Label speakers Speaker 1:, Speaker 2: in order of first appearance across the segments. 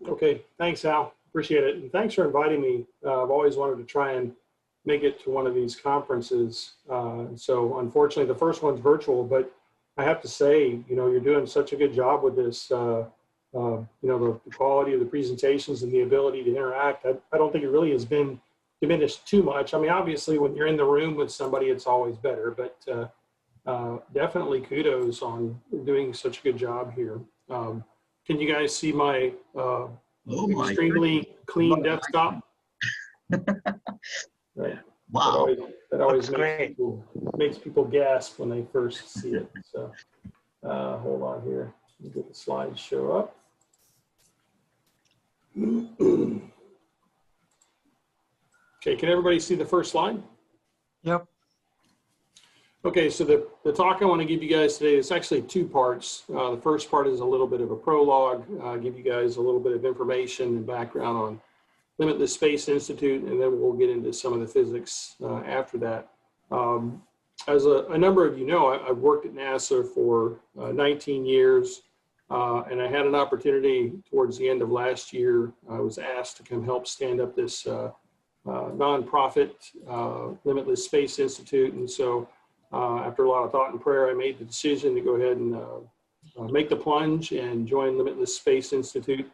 Speaker 1: Okay, thanks, Hal. Appreciate it. And thanks for inviting me. I've always wanted to try and make it to one of these conferences. So unfortunately, the first one's virtual, but I have to say, you're doing such a good job with this. The quality of the presentations and the ability to interact. I don't think it really has been diminished too much. I mean, obviously, when you're in the room with somebody, it's always better, but definitely kudos on doing such a good job here. Can you guys see my extremely clean desktop? Right.
Speaker 2: Wow,
Speaker 1: that always
Speaker 2: great.
Speaker 1: makes people gasp when they first see it. So hold on here. Let me get the slides show up. Okay, can everybody see the first slide?
Speaker 3: Yep.
Speaker 1: Okay, so the talk I want to give you guys today is actually two parts. The first part is a little bit of a prologue, give you guys a little bit of information and background on Limitless Space Institute, and then we'll get into some of the physics after that. As a number of you know, I've worked at NASA for 19 years, and I had an opportunity towards the end of last year. I was asked to come help stand up this nonprofit Limitless Space Institute, and so after a lot of thought and prayer, I made the decision to go ahead and make the plunge and join Limitless Space Institute.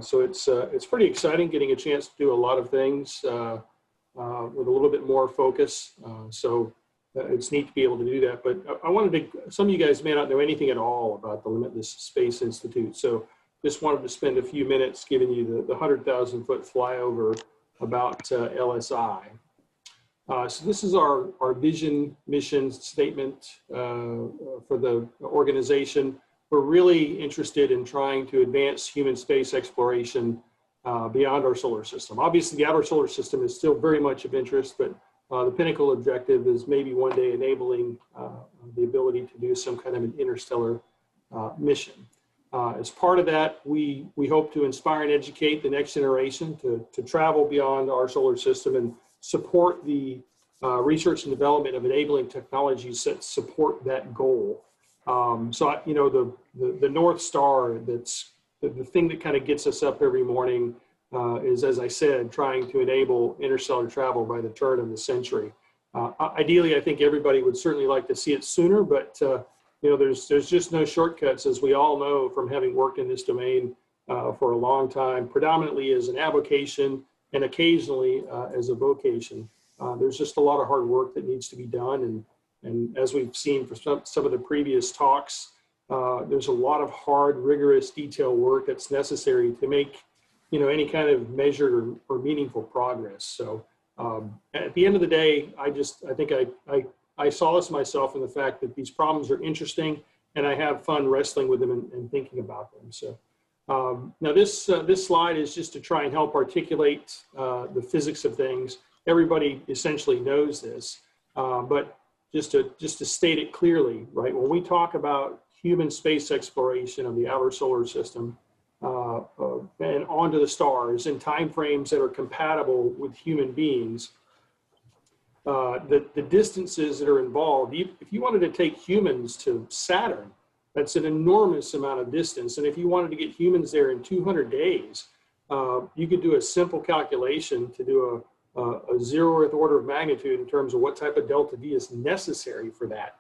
Speaker 1: So it's pretty exciting getting a chance to do a lot of things with a little bit more focus. So it's neat to be able to do that. But I wanted to, some of you guys may not know anything at all about the Limitless Space Institute. So just wanted to spend a few minutes giving you the 100,000-foot flyover about LSI. So this is our vision, mission statement for the organization. We're really interested in trying to advance human space exploration beyond our solar system. Obviously, the outer solar system is still very much of interest, but the pinnacle objective is maybe one day enabling the ability to do some kind of an interstellar mission. As part of that, we hope to inspire and educate the next generation to travel beyond our solar system and support the research and development of enabling technologies that support that goal. So, the North Star, that's the thing that kind of gets us up every morning is, as I said, trying to enable interstellar travel by the turn of the century. Ideally, I think everybody would certainly like to see it sooner, but there's just no shortcuts, as we all know from having worked in this domain for a long time, predominantly as an avocation and occasionally as a vocation. There's just a lot of hard work that needs to be done, and as we've seen for some of the previous talks, there's a lot of hard, rigorous, detailed work that's necessary to make any kind of measured or meaningful progress. So at the end of the day, I think I solace myself in the fact that these problems are interesting, and I have fun wrestling with them and thinking about them. So now this slide is just to try and help articulate the physics of things. Everybody essentially knows this, but just to state it clearly, right? When we talk about human space exploration of the outer solar system and onto the stars in timeframes that are compatible with human beings, the distances that are involved, if you wanted to take humans to Saturn, that's an enormous amount of distance. And if you wanted to get humans there in 200 days, you could do a simple calculation to do a 0th order of magnitude in terms of what type of delta V is necessary for that.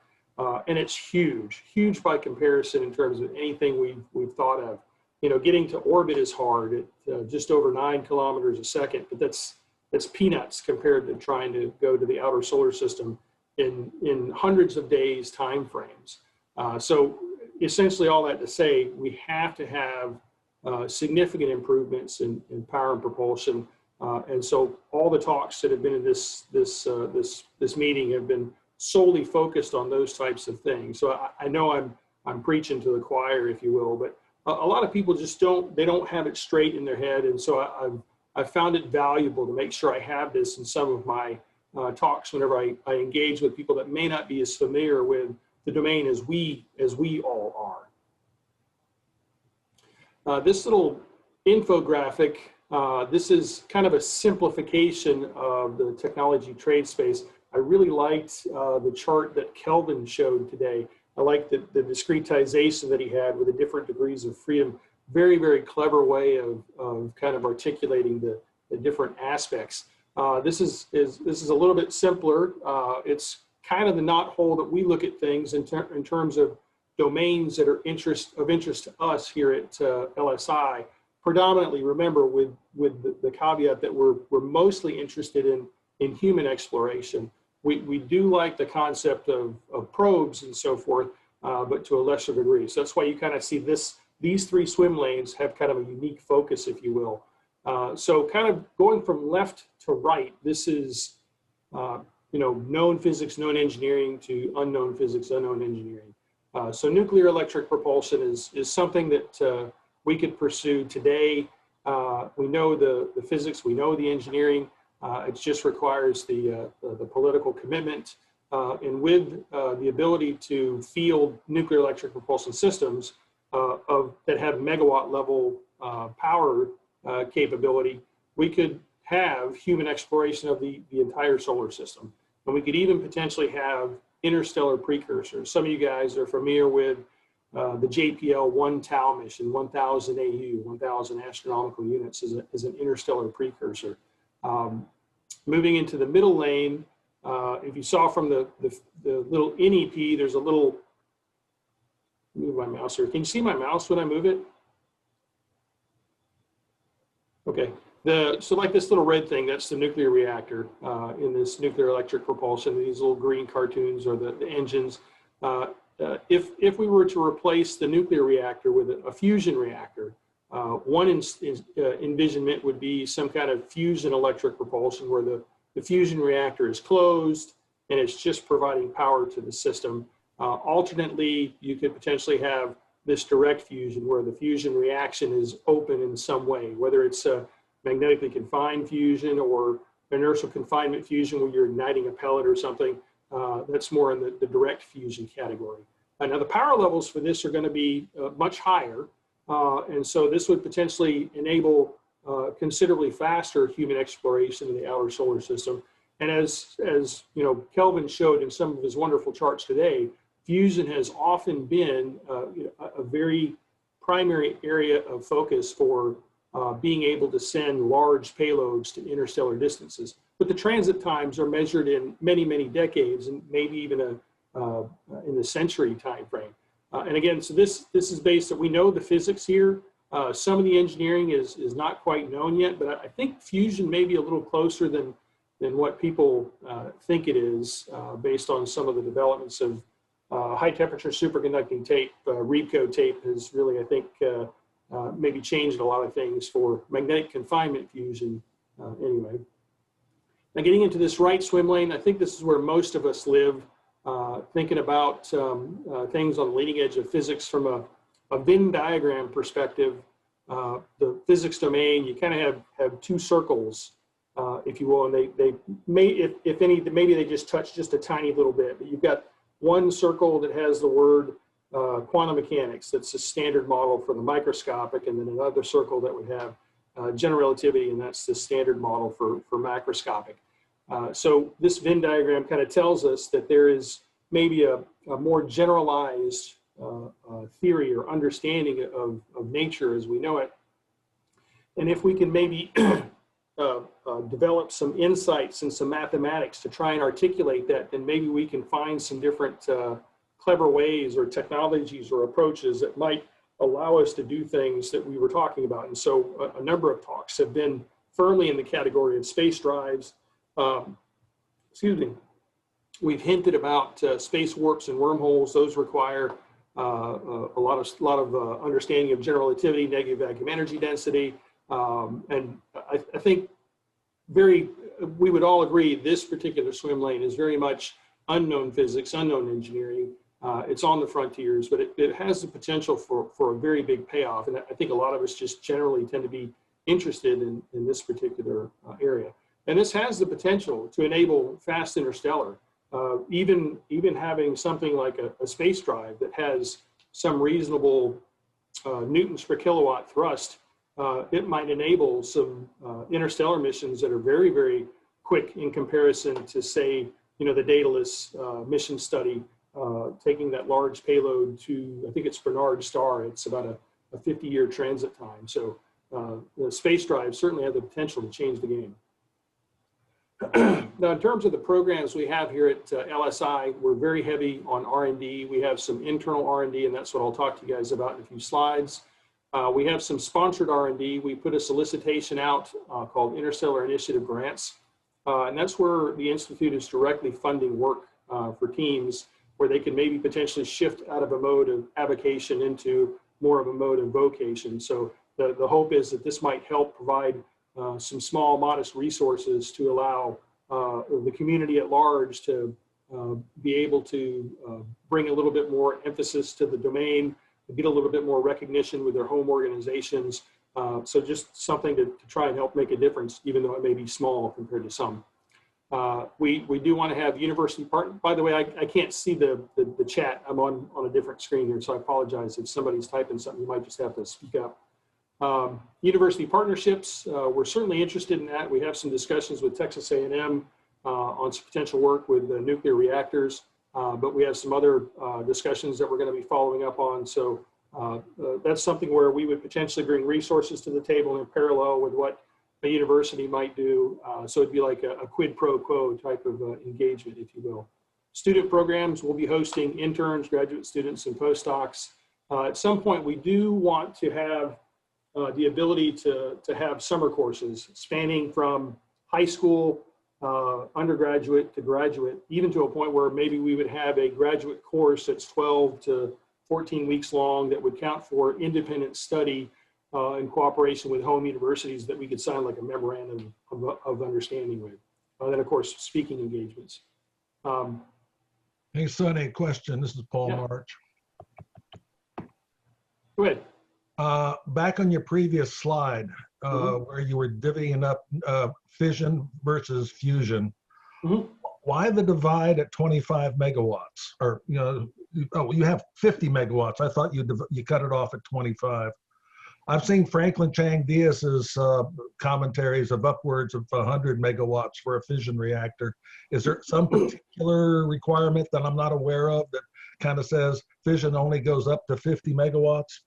Speaker 1: And it's huge by comparison in terms of anything we've thought of. Getting to orbit is hard at just over 9 kilometers a second, but that's peanuts compared to trying to go to the outer solar system in hundreds of days time frames. So essentially all that to say, we have to have significant improvements in power and propulsion. And so all the talks that have been in this meeting have been solely focused on those types of things. So I know I'm preaching to the choir, if you will, but a lot of people just don't have it straight in their head. And so I've found it valuable to make sure I have this in some of my talks whenever I engage with people that may not be as familiar with the domain as we all are. This little infographic, this is kind of a simplification of the technology trade space. I really liked the chart that Kelvin showed today. I liked the discretization that he had with the different degrees of freedom. very, very clever way of kind of articulating the different aspects. This is a little bit simpler. It's kind of the knothole that we look at things in terms of domains that are of interest to us here at LSI. Predominantly, remember, with the caveat that we're mostly interested in human exploration. We do like the concept of probes and so forth, but to a lesser degree. So that's why you kind of see these three swim lanes have kind of a unique focus, if you will. So kind of going from left to right, this is known physics, known engineering, to unknown physics, unknown engineering. So nuclear electric propulsion is something that we could pursue today. We know the physics, we know the engineering. It just requires the political commitment, and with the ability to field nuclear electric propulsion systems that have megawatt level power capability, we could have human exploration of the entire solar system. And we could even potentially have interstellar precursors. Some of you guys are familiar with the JPL 1 tau mission, 1000 AU, 1000 astronomical units is an interstellar precursor. Moving into the middle lane, if you saw from the little NEP, there's a little, move my mouse here. Can you see my mouse when I move it? Okay. So like this little red thing, that's the nuclear reactor in this nuclear electric propulsion. These little green cartoons are the engines. If we were to replace the nuclear reactor with a fusion reactor, one envisionment would be some kind of fusion electric propulsion where the fusion reactor is closed and it's just providing power to the system. Alternately, you could potentially have this direct fusion where the fusion reaction is open in some way, whether it's a magnetically confined fusion or inertial confinement fusion where you're igniting a pellet or something. That's more in the direct fusion category. Now the power levels for this are going to be much higher, and so this would potentially enable considerably faster human exploration of the outer solar system. And as you know, Kelvin showed in some of his wonderful charts today, fusion has often been a very primary area of focus for being able to send large payloads to interstellar distances. But the transit times are measured in many, many decades, and maybe even in the century time frame. And again, so this is based that we know the physics here. Some of the engineering is not quite known yet, but I think fusion may be a little closer than what people think it is, based on some of the developments of high temperature superconducting tape. Rebco tape has really, I think, maybe changed a lot of things for magnetic confinement fusion anyway. Now getting into this right swim lane, I think this is where most of us live, thinking about things on the leading edge of physics from a Venn diagram perspective. The physics domain, you kind of have two circles, if you will, and they may, if any, maybe they just touch just a tiny little bit, but you've got one circle that has the word quantum mechanics, that's a standard model for the microscopic, and then another circle that would have general relativity, and that's the standard model for macroscopic. So this Venn diagram kind of tells us that there is maybe a more generalized theory or understanding of nature as we know it. And if we can maybe develop some insights and some mathematics to try and articulate that, then maybe we can find some different clever ways or technologies or approaches that might allow us to do things that we were talking about. And so a number of talks have been firmly in the category of space drives. Excuse me. We've hinted about space warps and wormholes. Those require a lot of understanding of general relativity, negative vacuum energy density, and I think we would all agree this particular swim lane is very much unknown physics, unknown engineering. It's on the frontiers, but it has the potential for a very big payoff. And I think a lot of us just generally tend to be interested in this particular area. And this has the potential to enable fast interstellar. Even having something like a space drive that has some reasonable newtons per kilowatt thrust, it might enable some interstellar missions that are very, very quick in comparison to, say, the Daedalus mission study, taking that large payload to, I think it's Bernard Star. It's about a 50-year transit time. So the space drive certainly have the potential to change the game. Now, in terms of the programs we have here at LSI, we're very heavy on R&D. We have some internal R&D, and that's what I'll talk to you guys about in a few slides. We have some sponsored R&D. We put a solicitation out called Interstellar Initiative Grants, and that's where the Institute is directly funding work for teams where they can maybe potentially shift out of a mode of avocation into more of a mode of vocation. So the hope is that this might help provide some small, modest resources to allow the community at large to be able to bring a little bit more emphasis to the domain, get a little bit more recognition with their home organizations. So just something to try and help make a difference, even though it may be small compared to some. We do want to have university partner. By the way, I can't see the chat. I'm on a different screen here, so I apologize if somebody's typing something. You might just have to speak up. University partnerships, we're certainly interested in that. We have some discussions with Texas A&M on some potential work with nuclear reactors, but we have some other discussions that we're going to be following up on. So that's something where we would potentially bring resources to the table in parallel with what a university might do. So it'd be like a quid pro quo type of engagement, if you will. Student programs, we'll be hosting interns, graduate students, and postdocs. At some point, we do want to have the ability to have summer courses spanning from high school, undergraduate to graduate, even to a point where maybe we would have a graduate course that's 12 to 14 weeks long that would count for independent study in cooperation with home universities that we could sign like a memorandum of understanding with. And then, of course, speaking engagements.
Speaker 2: Hey, Sonny, question. This is Paul March.
Speaker 1: Go ahead.
Speaker 2: Back on your previous slide, where you were divvying up fission versus fusion, why the divide at 25 megawatts? Or, you know, oh, you have 50 megawatts. I thought you cut it off at 25. I've seen Franklin Chang Diaz's commentaries of upwards of 100 megawatts for a fission reactor. Is there some particular requirement that I'm not aware of that kind of says fission only goes up to 50 megawatts?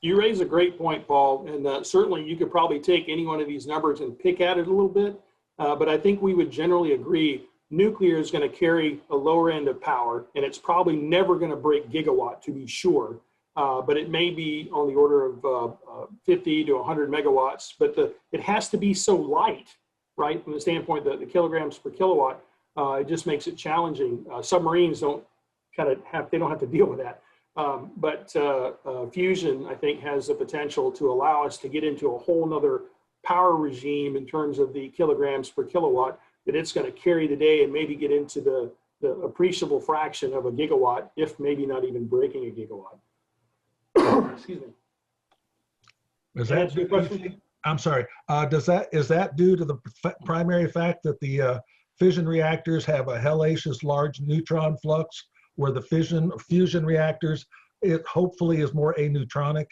Speaker 1: You raise a great point, Paul, and certainly you could probably take any one of these numbers and pick at it a little bit, but I think we would generally agree nuclear is going to carry a lower end of power, and it's probably never going to break gigawatt, to be sure, but it may be on the order of 50 to 100 megawatts, but it has to be so light, right, from the standpoint that the kilograms per kilowatt, it just makes it challenging. Submarines don't have to deal with that. But fusion, I think, has the potential to allow us to get into a whole nother power regime in terms of the kilograms per kilowatt, that it's going to carry the day and maybe get into the appreciable fraction of a gigawatt, if maybe not even breaking a gigawatt. Excuse me.
Speaker 2: Is that your question? I'm sorry. Is that due to the primary fact that the fission reactors have a hellacious large neutron flux, where the fusion reactors, it hopefully is more aneutronic?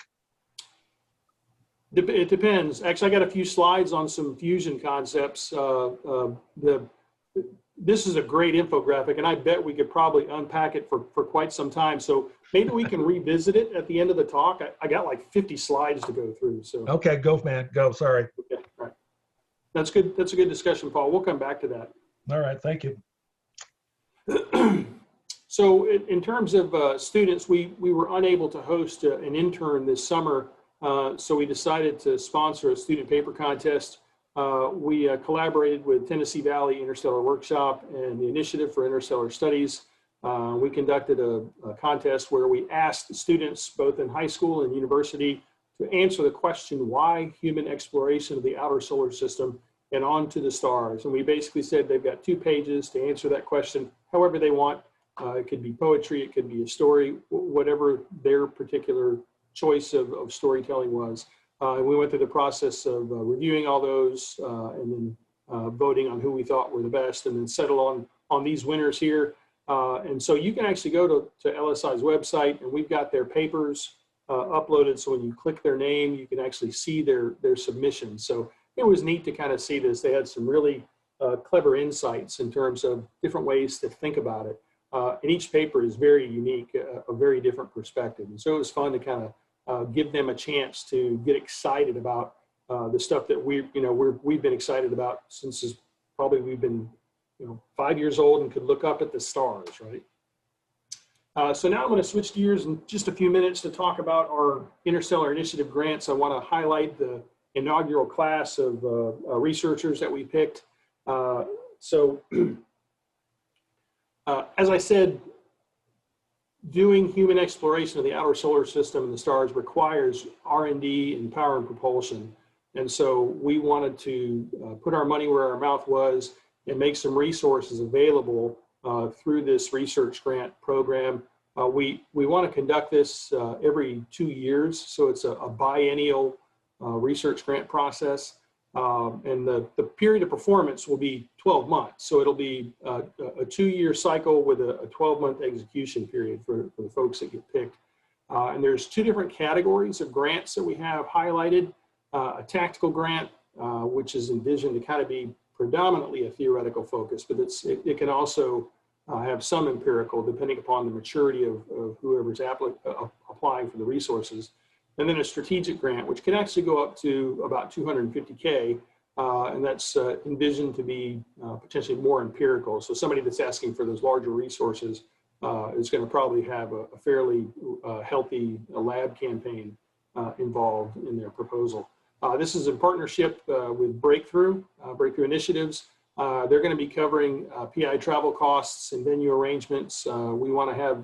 Speaker 1: It depends. Actually, I got a few slides on some fusion concepts. This is a great infographic, and I bet we could probably unpack it for quite some time. So maybe we can revisit it at the end of the talk. I got like 50 slides to go through. So
Speaker 2: okay, go, man, go. Sorry.
Speaker 1: Okay, all right. That's good. That's a good discussion, Paul. We'll come back to that.
Speaker 2: All right, thank you.
Speaker 1: So in terms of students, we were unable to host an intern this summer, so we decided to sponsor a student paper contest. We collaborated with Tennessee Valley Interstellar Workshop and the Initiative for Interstellar Studies. We conducted a contest where we asked students, both in high school and university, to answer the question, why human exploration of the outer solar system and on to the stars? And we basically said they've got 2 pages to answer that question however they want. It could be poetry, it could be a story, whatever their particular choice of storytelling was. And we went through the process of reviewing all those and then voting on who we thought were the best, and then settle on these winners here. And so you can actually go to LSI's website, and we've got their papers uploaded. So when you click their name, you can actually see their submission. So it was neat to kind of see this. They had some really clever insights in terms of different ways to think about it. And each paper is very unique, a very different perspective. And so it was fun to kind of give them a chance to get excited about the stuff that we've been excited about since probably we've been 5 years old and could look up at the stars, right? So now I'm going to switch gears in just a few minutes to talk about our Interstellar Initiative grants. I want to highlight the inaugural class of researchers that we picked. As I said, doing human exploration of the outer solar system and the stars requires R&D and power and propulsion. And so we wanted to put our money where our mouth was and make some resources available through this research grant program. We want to conduct this every 2 years, so it's a biennial research grant process. And the period of performance will be 12 months. So it'll be a 2-year cycle with a 12-month execution period for the folks that get picked. And there's 2 different categories of grants that we have highlighted. A tactical grant, which is envisioned to kind of be predominantly a theoretical focus, but it can also have some empirical depending upon the maturity of whoever's applying for the resources. And then a strategic grant, which can actually go up to about $250K, and that's envisioned to be potentially more empirical. So somebody that's asking for those larger resources is going to probably have a fairly healthy lab campaign involved in their proposal. This is in partnership with Breakthrough Initiatives. They're going to be covering PI travel costs and venue arrangements. We want to have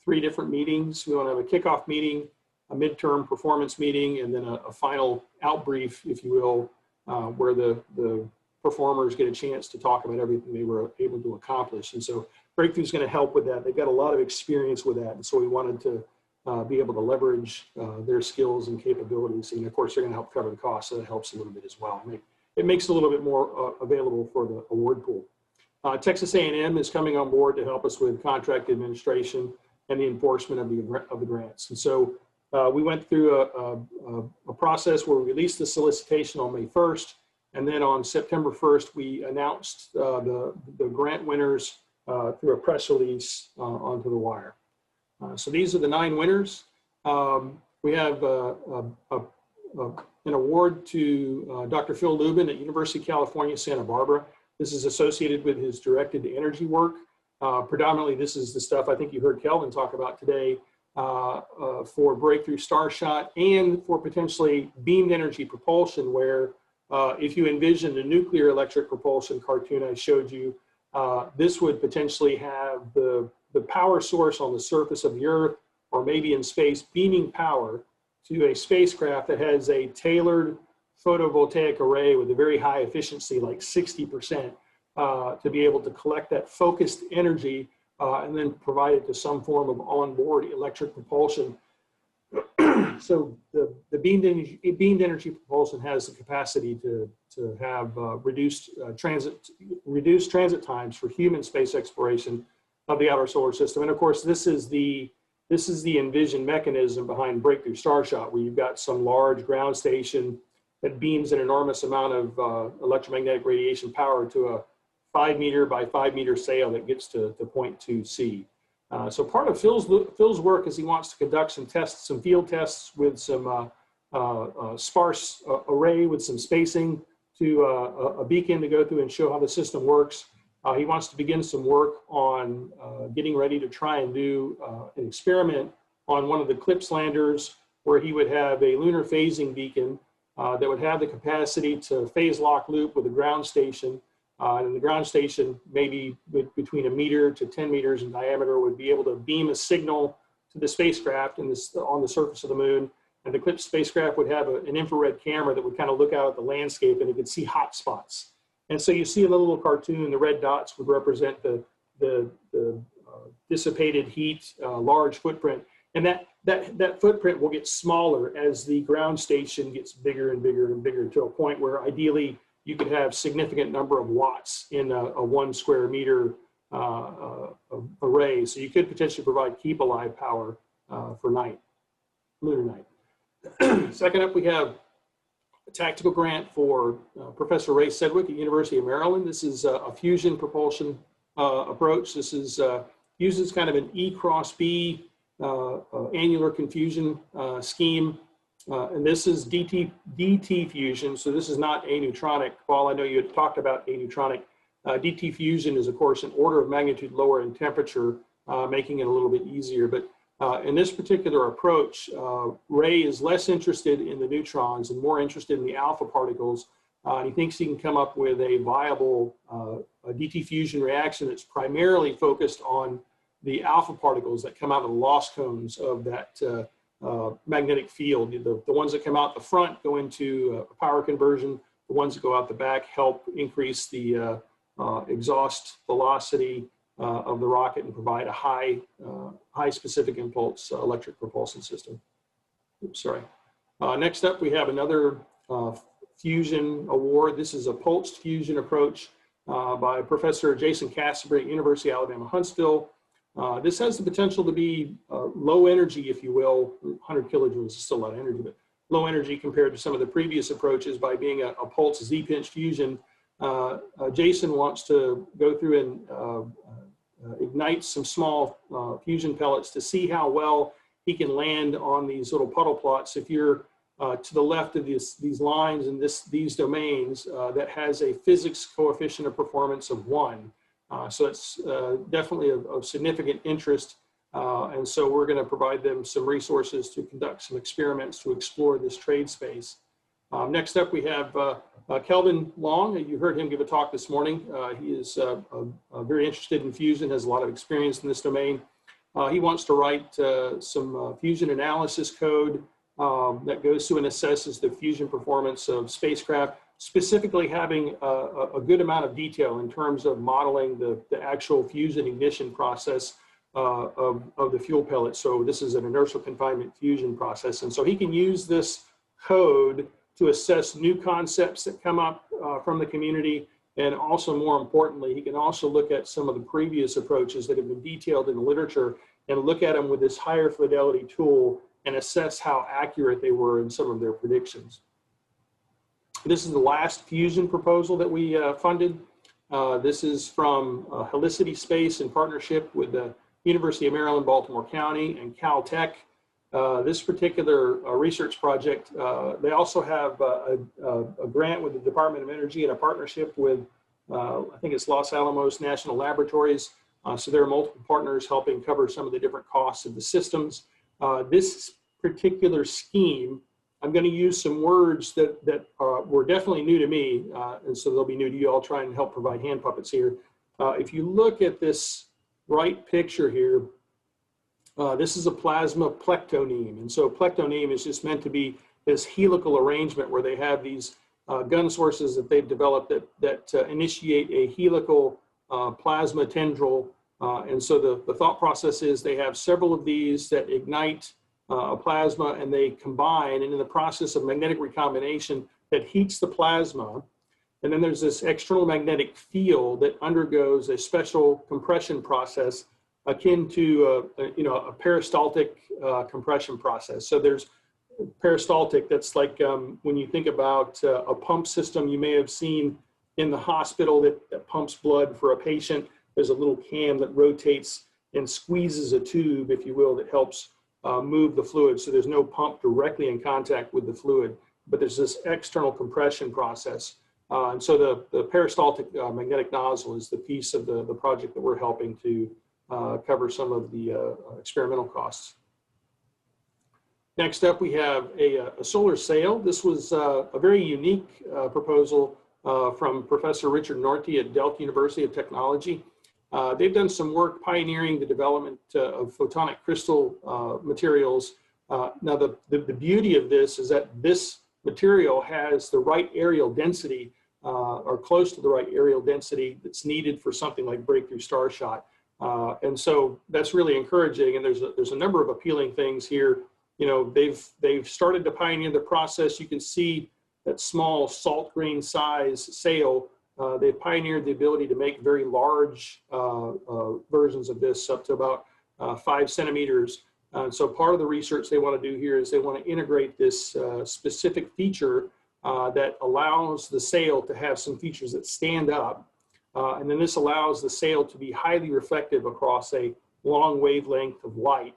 Speaker 1: 3 different meetings. We want to have a kickoff meeting, a midterm performance meeting, and then a final outbrief, if you will, where the performers get a chance to talk about everything they were able to accomplish. And so Breakthrough is going to help with that. They've got a lot of experience with that. And so we wanted to be able to leverage their skills and capabilities. And of course, they're going to help cover the cost, so that helps a little bit as well. It makes it a little bit more available for the award pool. Texas A&M is coming on board to help us with contract administration and the enforcement of the grants. And so we went through a process where we released the solicitation on May 1st, and then on September 1st, we announced the grant winners through a press release onto the wire. So these are the 9 winners. We have an award to Dr. Phil Lubin at University of California, Santa Barbara. This is associated with his directed energy work. Predominantly, this is the stuff I think you heard Kelvin talk about today for Breakthrough Starshot and for potentially beamed energy propulsion, where if you envision the nuclear electric propulsion cartoon I showed you, this would potentially have the power source on the surface of the Earth or maybe in space beaming power to a spacecraft that has a tailored photovoltaic array with a very high efficiency, like 60%, to be able to collect that focused energy and then provide it to some form of onboard electric propulsion. So the beamed energy propulsion has the capacity to have reduced transit times for human space exploration of the outer solar system. And of course, this is the envisioned mechanism behind Breakthrough Starshot, where you've got some large ground station that beams an enormous amount of electromagnetic radiation power to a 5-meter by 5-meter sail that gets to point 2C. So part of Phil's work is he wants to conduct some field tests with some sparse array with some spacing to a beacon to go through and show how the system works. He wants to begin some work on getting ready to try and do an experiment on one of the CLIPS landers, where he would have a lunar phasing beacon that would have the capacity to phase lock loop with a ground station. And the ground station, maybe between 1 meter to 10 meters in diameter, would be able to beam a signal to the spacecraft on the surface of the moon. And the CLIPS spacecraft would have an infrared camera that would kind of look out at the landscape, and it could see hot spots. And so you see in the little cartoon, the red dots would represent the dissipated heat, large footprint. And that footprint will get smaller as the ground station gets bigger and bigger and bigger, to a point where ideally you could have significant number of watts in a 1 square meter array. So you could potentially provide keep alive power for lunar night. Second up, we have a tactical grant for Professor Ray Sedgwick at University of Maryland. This is a fusion propulsion approach. This is uses kind of an E cross B annular confusion scheme. And this is DT fusion, so this is not aneutronic. Paul, I know you had talked about aneutronic. DT fusion is, of course, an order of magnitude lower in temperature, making it a little bit easier. But in this particular approach, Ray is less interested in the neutrons and more interested in the alpha particles. And he thinks he can come up with a viable DT fusion reaction that's primarily focused on the alpha particles that come out of the loss cones of that magnetic field. The ones that come out the front go into power conversion. The ones that go out the back help increase the exhaust velocity of the rocket and provide a high specific impulse electric propulsion system. Oops, sorry. Next up, we have another fusion award. This is a pulsed fusion approach by Professor Jason Casimir at University of Alabama, Huntsville. This has the potential to be low energy, if you will. 100 kilojoules is still a lot of energy, but low energy compared to some of the previous approaches by being a pulse Z-pinch fusion. Jason wants to go through and ignite some small fusion pellets to see how well he can land on these little puddle plots. If you're to the left of these lines and these domains, that has a physics coefficient of performance of 1. So it's definitely of significant interest. And so we're going to provide them some resources to conduct some experiments to explore this trade space. Next up, we have Kelvin Long. You heard him give a talk this morning. He is very interested in fusion, has a lot of experience in this domain. He wants to write some fusion analysis code that goes through and assesses the fusion performance of spacecraft, specifically having a good amount of detail in terms of modeling the actual fusion ignition process of the fuel pellet. So this is an inertial confinement fusion process. And so he can use this code to assess new concepts that come up from the community. And also, more importantly, he can also look at some of the previous approaches that have been detailed in the literature and look at them with this higher fidelity tool and assess how accurate they were in some of their predictions. This is the last fusion proposal that we funded. This is from Helicity Space in partnership with the University of Maryland, Baltimore County, and Caltech. This particular research project, they also have a grant with the Department of Energy and a partnership with, I think it's Los Alamos National Laboratories. So there are multiple partners helping cover some of the different costs of the systems. This particular scheme, I'm going to use some words that were definitely new to me, and so they'll be new to you. I'll try and help provide hand puppets here. If you look at this right picture here, this is a plasma plectoneme. And so plectoneme is just meant to be this helical arrangement where they have these gun sources that they've developed that initiate a helical plasma tendril. And so the thought process is they have several of these that ignite a plasma and they combine, and in the process of magnetic recombination that heats the plasma. And then there's this external magnetic field that undergoes a special compression process akin to a peristaltic compression process. So there's peristaltic, that's like when you think about a pump system you may have seen in the hospital that pumps blood for a patient. There's a little cam that rotates and squeezes a tube, if you will, that helps move the fluid. So there's no pump directly in contact with the fluid, but there's this external compression process. And so the peristaltic magnetic nozzle is the piece of the project that we're helping to cover some of the experimental costs. Next up, we have a solar sail. This was a very unique proposal from Professor Richard Norty at Delft University of Technology. They've done some work pioneering the development of photonic crystal materials. Now, the beauty of this is that this material has the right areal density or close to the right areal density that's needed for something like breakthrough starshot. And so that's really encouraging. And there's a number of appealing things here. You know, they've started to pioneer the process. You can see that small salt grain size sail. They've pioneered the ability to make very large versions of this up to about 5 centimeters. So part of the research they want to do here is they want to integrate this specific feature that allows the sail to have some features that stand up. And then this allows the sail to be highly reflective across a long wavelength of light.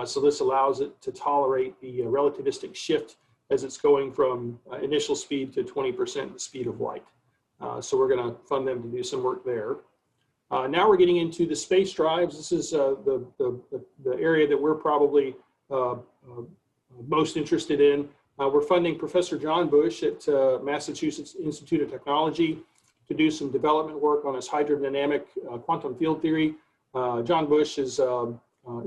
Speaker 1: So this allows it to tolerate the relativistic shift as it's going from initial speed to 20% the speed of light. So we're going to fund them to do some work there. Now we're getting into the space drives. This is the area that we're probably most interested in. We're funding Professor John Bush at Massachusetts Institute of Technology to do some development work on his hydrodynamic quantum field theory. John Bush is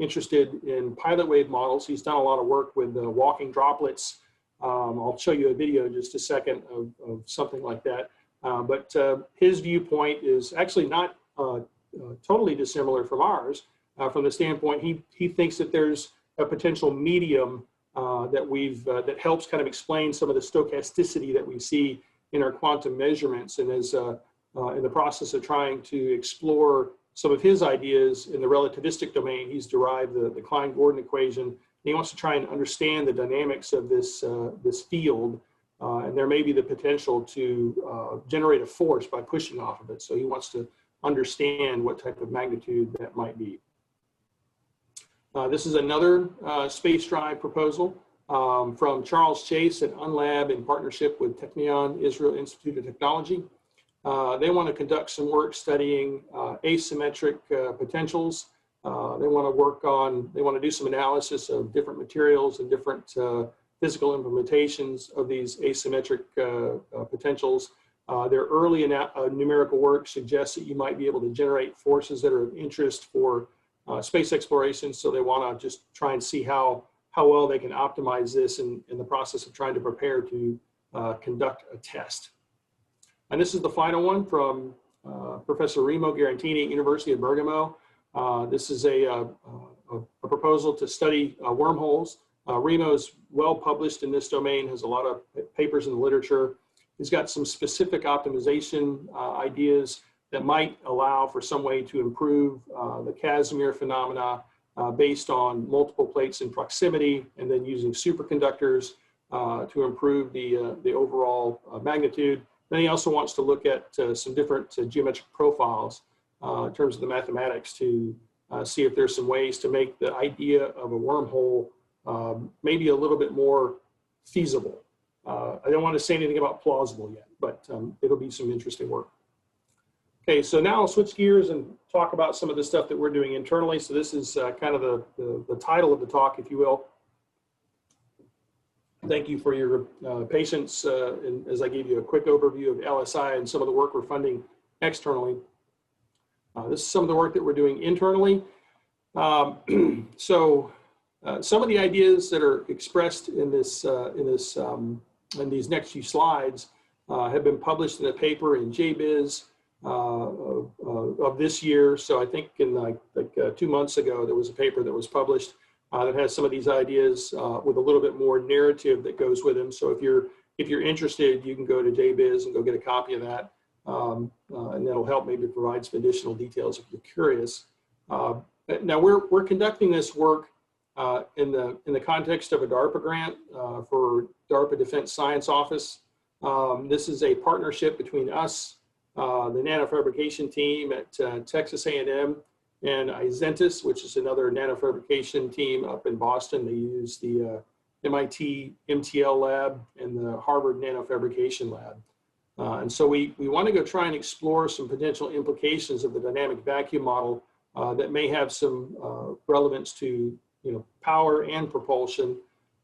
Speaker 1: interested in pilot wave models. He's done a lot of work with walking droplets. I'll show you a video in just a second of something like that. But his viewpoint is actually not totally dissimilar from ours. From the standpoint, he thinks that there's a potential medium that helps kind of explain some of the stochasticity that we see in our quantum measurements, and is in the process of trying to explore some of his ideas in the relativistic domain. He's derived the Klein-Gordon equation, and he wants to try and understand the dynamics of this field, and there may be the potential to generate a force by pushing off of it. So he wants to understand what type of magnitude that might be. This is another space drive proposal from Charles Chase at Unlab in partnership with Technion Israel Institute of Technology. They want to conduct some work studying asymmetric potentials. They want to do some analysis of different materials and different physical implementations of these asymmetric potentials. Their early numerical work suggests that you might be able to generate forces that are of interest for space exploration. So they want to just try and see how well they can optimize this in the process of trying to prepare to conduct a test. And this is the final one from Professor Remo Garantini at University of Bergamo. This is a proposal to study wormholes. Remo is well published in this domain, has a lot of papers in the literature. He's got some specific optimization ideas that might allow for some way to improve the Casimir phenomena based on multiple plates in proximity, and then using superconductors to improve the overall magnitude. Then he also wants to look at some different geometric profiles in terms of the mathematics to see if there's some ways to make the idea of a wormhole maybe a little bit more feasible. I don't want to say anything about plausible yet, but it'll be some interesting work. Okay, so now I'll switch gears and talk about some of the stuff that we're doing internally. So this is kind of the title of the talk, if you will. Thank you for your patience as I gave you a quick overview of LSI and some of the work we're funding externally. This is some of the work that we're doing internally. Some of the ideas that are expressed in these next few slides have been published in a paper in JBiz of this year. So I think in like 2 months ago, there was a paper that was published that has some of these ideas with a little bit more narrative that goes with them. So if you're interested, you can go to JBiz and go get a copy of that, and that'll help maybe provide some additional details if you're curious. Now we're conducting this work in the context of a DARPA grant for DARPA Defense Science Office. This is a partnership between us, the nanofabrication team at Texas A&M, and Isentis, which is another nanofabrication team up in Boston. They use the MIT MTL lab and the Harvard Nanofabrication lab. And so we want to go try and explore some potential implications of the dynamic vacuum model that may have some relevance to power and propulsion.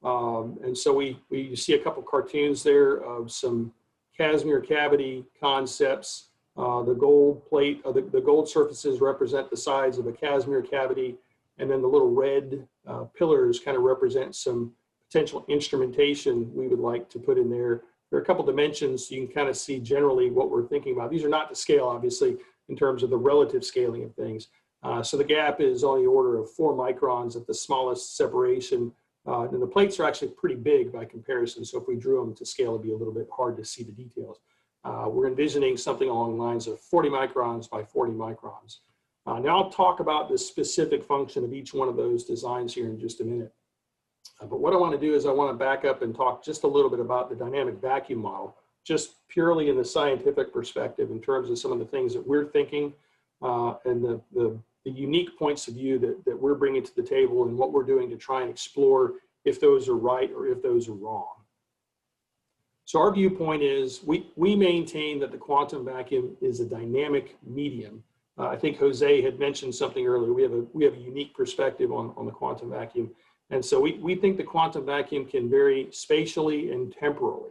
Speaker 1: And so we see a couple cartoons there of some Casimir cavity concepts. The gold plate, the gold surfaces represent the sides of a Casimir cavity, and then the little red pillars kind of represent some potential instrumentation we would like to put in there. There are a couple dimensions so you can kind of see generally what we're thinking about. These are not to scale, obviously, in terms of the relative scaling of things. So the gap is on the order of 4 microns at the smallest separation. And the plates are actually pretty big by comparison. So if we drew them to scale, it'd be a little bit hard to see the details. We're envisioning something along the lines of 40 microns by 40 microns. Now I'll talk about the specific function of each one of those designs here in just a minute. But what I want to do is I want to back up and talk just a little bit about the dynamic vacuum model, just purely in the scientific perspective in terms of some of the things that we're thinking and the unique points of view that we're bringing to the table and what we're doing to try and explore if those are right or if those are wrong. So our viewpoint is we maintain that the quantum vacuum is a dynamic medium. I think Jose had mentioned something earlier. We have a unique perspective on the quantum vacuum. And so we think the quantum vacuum can vary spatially and temporally.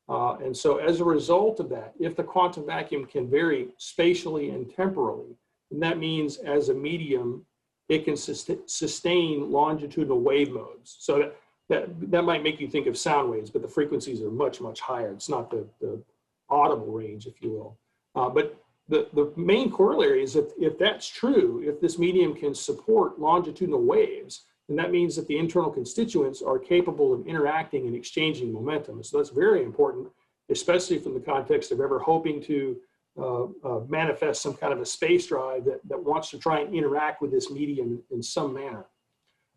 Speaker 1: And so as a result of that, if the quantum vacuum can vary spatially and temporally, then that means as a medium, it can sustain longitudinal wave modes. So that might make you think of sound waves, but the frequencies are much, much higher. It's not the audible range, if you will. But the main corollary is if that's true, if this medium can support longitudinal waves, then that means that the internal constituents are capable of interacting and exchanging momentum. So that's very important, especially from the context of ever hoping to manifest some kind of a space drive that wants to try and interact with this medium in some manner.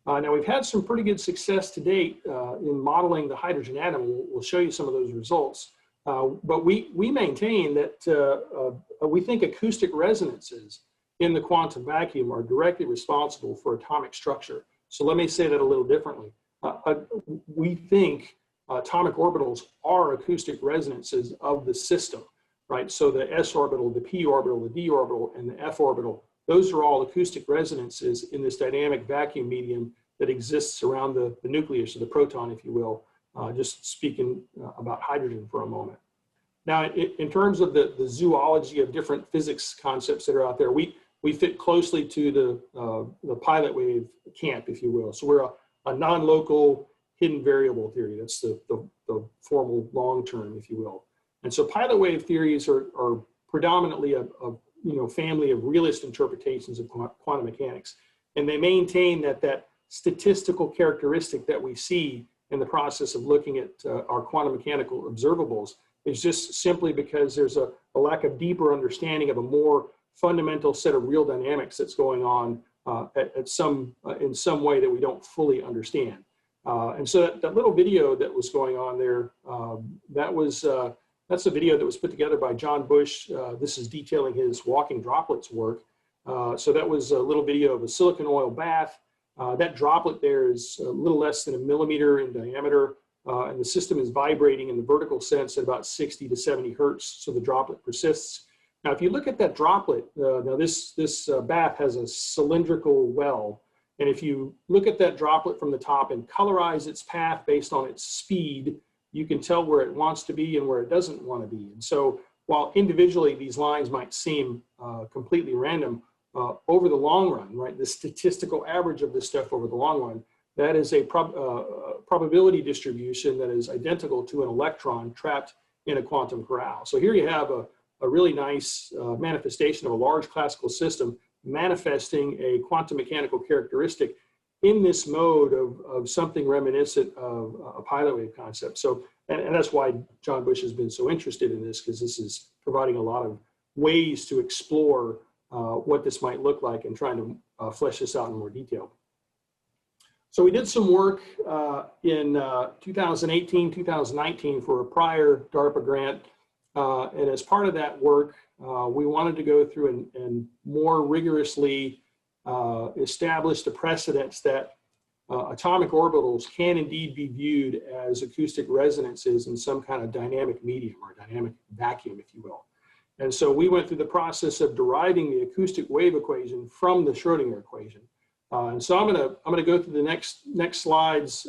Speaker 1: Now we've had some pretty good success to date in modeling the hydrogen atom. We'll show you some of those results. But we maintain that we think acoustic resonances in the quantum vacuum are directly responsible for atomic structure. So let me say that a little differently. We think atomic orbitals are acoustic resonances of the system, right? So the s orbital, the p orbital, the d orbital, and the f orbital, those are all acoustic resonances in this dynamic vacuum medium that exists around the nucleus, or the proton, if you will, just speaking about hydrogen for a moment. Now, in terms of the zoology of different physics concepts that are out there, we fit closely to the pilot wave camp, if you will. So we're a non-local hidden variable theory. That's the formal long term, if you will. And so pilot wave theories are predominantly a family of realist interpretations of quantum mechanics. And they maintain that statistical characteristic that we see in the process of looking at our quantum mechanical observables is just simply because there's a lack of deeper understanding of a more fundamental set of real dynamics that's going on in some way that we don't fully understand. And so that little video that was going on there, that's a video that was put together by John Bush. This is detailing his walking droplets work. So that was a little video of a silicon oil bath. That droplet there is a little less than 1 millimeter in diameter, and the system is vibrating in the vertical sense at about 60 to 70 hertz, so the droplet persists. Now, if you look at that droplet, now this bath has a cylindrical well, and if you look at that droplet from the top and colorize its path based on its speed, you can tell where it wants to be and where it doesn't want to be. And so while individually these lines might seem completely random, over the long run, right, the statistical average of this stuff over the long run, that is a probability distribution that is identical to an electron trapped in a quantum corral. So here you have a really nice manifestation of a large classical system manifesting a quantum mechanical characteristic in this mode of something reminiscent of a pilot wave concept. So, and that's why John Bush has been so interested in this, because this is providing a lot of ways to explore what this might look like and trying to flesh this out in more detail. So we did some work in 2018, 2019 for a prior DARPA grant. And as part of that work, we wanted to go through and more rigorously establish the precedents that atomic orbitals can indeed be viewed as acoustic resonances in some kind of dynamic medium or dynamic vacuum, if you will. And so we went through the process of deriving the acoustic wave equation from the Schrodinger equation. And so I'm gonna go through the next slides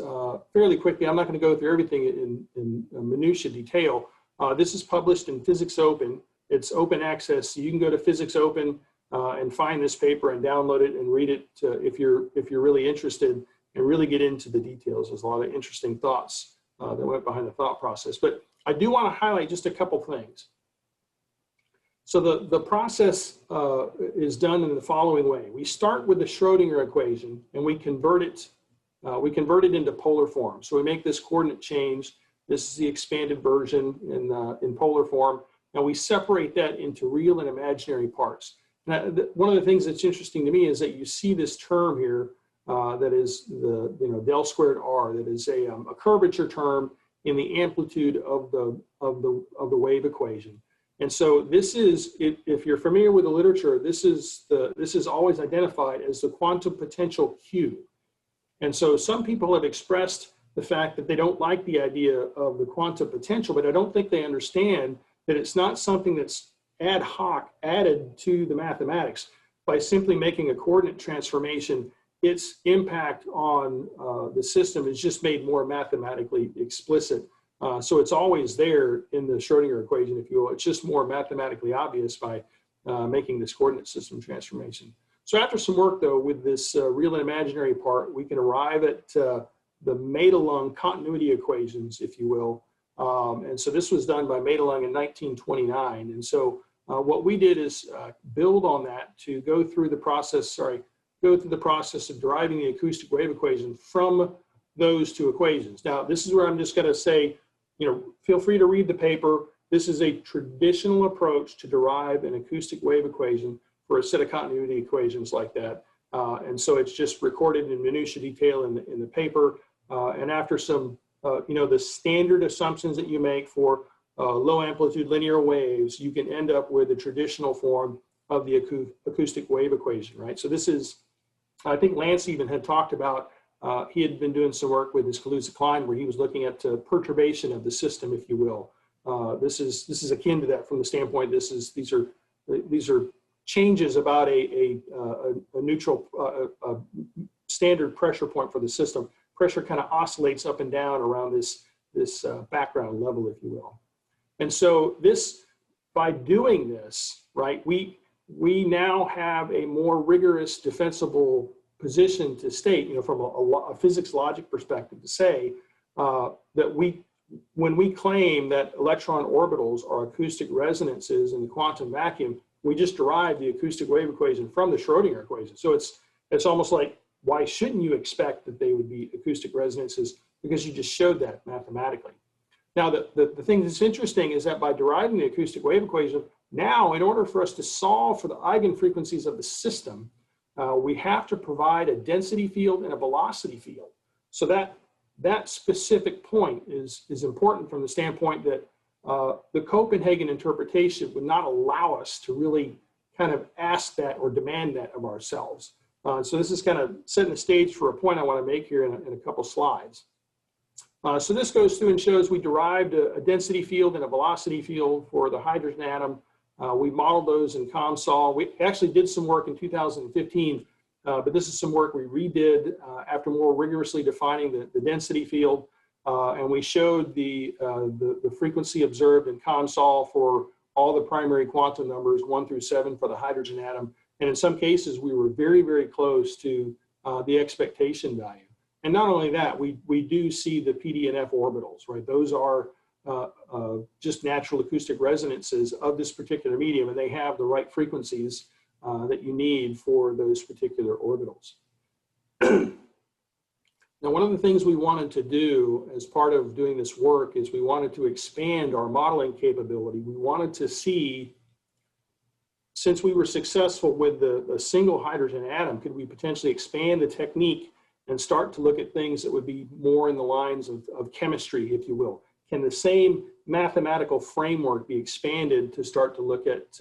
Speaker 1: fairly quickly. I'm not going to go through everything in minutiae detail. This is published in Physics Open. It's open access, so you can go to Physics Open and find this paper and download it and read it if you're really interested and really get into the details. There's a lot of interesting thoughts that went behind the thought process. But I do want to highlight just a couple things. So the process is done in the following way. We start with the Schrodinger equation and we convert it into polar form. So we make this coordinate change. This is the expanded version in polar form. Now we separate that into real and imaginary parts. Now, one of the things that's interesting to me is that you see this term here that is the del squared r. That is a curvature term in the amplitude of the wave equation. And so this is, if you're familiar with the literature, this is always identified as the quantum potential Q. And so some people have expressed the fact that they don't like the idea of the quantum potential, but I don't think they understand that it's not something that's ad hoc added to the mathematics. By simply making a coordinate transformation, its impact on the system is just made more mathematically explicit. So it's always there in the Schrodinger equation, if you will. It's just more mathematically obvious by making this coordinate system transformation. So after some work, though, with this real and imaginary part, we can arrive at the Madelung continuity equations, if you will. And so this was done by Madelung in 1929. And so what we did is build on that to go through the process, of deriving the acoustic wave equation from those two equations. Now, this is where I'm just going to say, feel free to read the paper. This is a traditional approach to derive an acoustic wave equation for a set of continuity equations like that. And so it's just recorded in minutiae detail in the paper. And after some, the standard assumptions that you make for low amplitude linear waves, you can end up with a traditional form of the acoustic wave equation, right? So this is, I think Lance even had talked about, he had been doing some work with his Kaluza-Klein where he was looking at perturbation of the system, if you will. This is akin to that from the standpoint, these are changes about a neutral standard pressure point for the system. Pressure kind of oscillates up and down around this background level, if you will. And so by doing this, right, we now have a more rigorous defensible position to state, from a physics logic perspective, to say that when we claim that electron orbitals are acoustic resonances in the quantum vacuum, we just derive the acoustic wave equation from the Schrodinger equation. So it's almost like, why shouldn't you expect that they would be acoustic resonances? Because you just showed that mathematically. Now, the thing that's interesting is that by deriving the acoustic wave equation, now in order for us to solve for the eigenfrequencies of the system, we have to provide a density field and a velocity field. So that specific point is important from the standpoint that the Copenhagen interpretation would not allow us to really kind of ask that or demand that of ourselves. So this is kind of setting the stage for a point I want to make here in a couple slides. So this goes through and shows we derived a density field and a velocity field for the hydrogen atom. We modeled those in COMSOL. We actually did some work in 2015, but this is some work we redid after more rigorously defining the density field. And we showed the frequency observed in COMSOL for all the primary quantum numbers, 1 through 7 for the hydrogen atom. And in some cases, we were very, very close to the expectation value. And not only that, we do see the PD and F orbitals, right? Those are just natural acoustic resonances of this particular medium, and they have the right frequencies that you need for those particular orbitals. Now, one of the things we wanted to do as part of doing this work is we wanted to expand our modeling capability. We wanted to see, since we were successful with the single hydrogen atom, could we potentially expand the technique and start to look at things that would be more in the lines of chemistry, if you will? Can the same mathematical framework be expanded to start to look at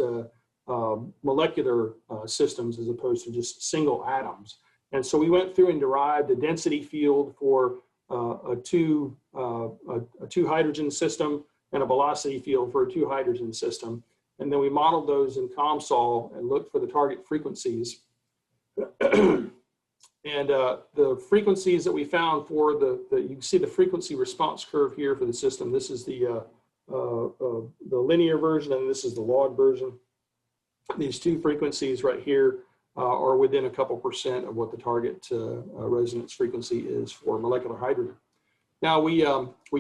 Speaker 1: molecular systems as opposed to just single atoms? And so we went through and derived a density field for a two hydrogen system and a velocity field for a 2 hydrogen system. And then we modeled those in COMSOL and looked for the target frequencies. And the frequencies that we found for you can see the frequency response curve here for the system. This is the linear version, and this is the log version. These two frequencies right here are within a couple % of what the target resonance frequency is for molecular hydrogen. Now we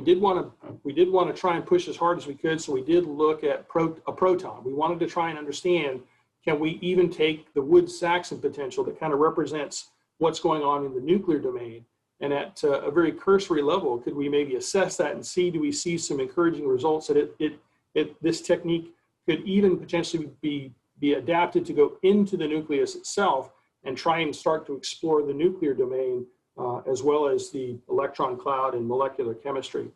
Speaker 1: did want to try and push as hard as we could, so we did look at a proton. We wanted to try and understand, can we even take the Woods-Saxon potential that kind of represents what's going on in the nuclear domain, and at a very cursory level, could we maybe assess that and see, do we see some encouraging results that this technique could even potentially be adapted to go into the nucleus itself and try and start to explore the nuclear domain as well as the electron cloud and molecular chemistry.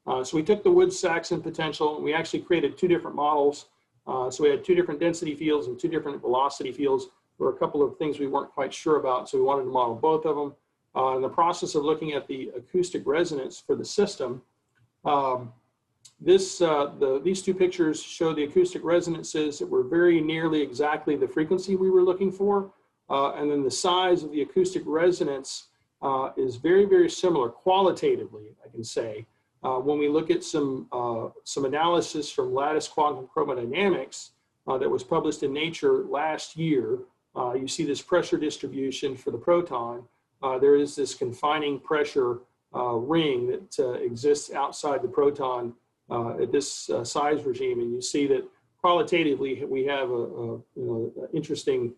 Speaker 1: So we took the Woods-Saxon potential and we actually created 2 different models. So we had two different density fields and two different velocity fields. There were a couple of things we weren't quite sure about, so we wanted to model both of them. In the process of looking at the acoustic resonance for the system, these two pictures show the acoustic resonances that were very nearly exactly the frequency we were looking for. And then the size of the acoustic resonance is very, very similar qualitatively, I can say. When we look at some analysis from lattice quantum chromodynamics that was published in Nature last year, you see this pressure distribution for the proton. There is this confining pressure ring that exists outside the proton at this size regime, and you see that qualitatively we have an interesting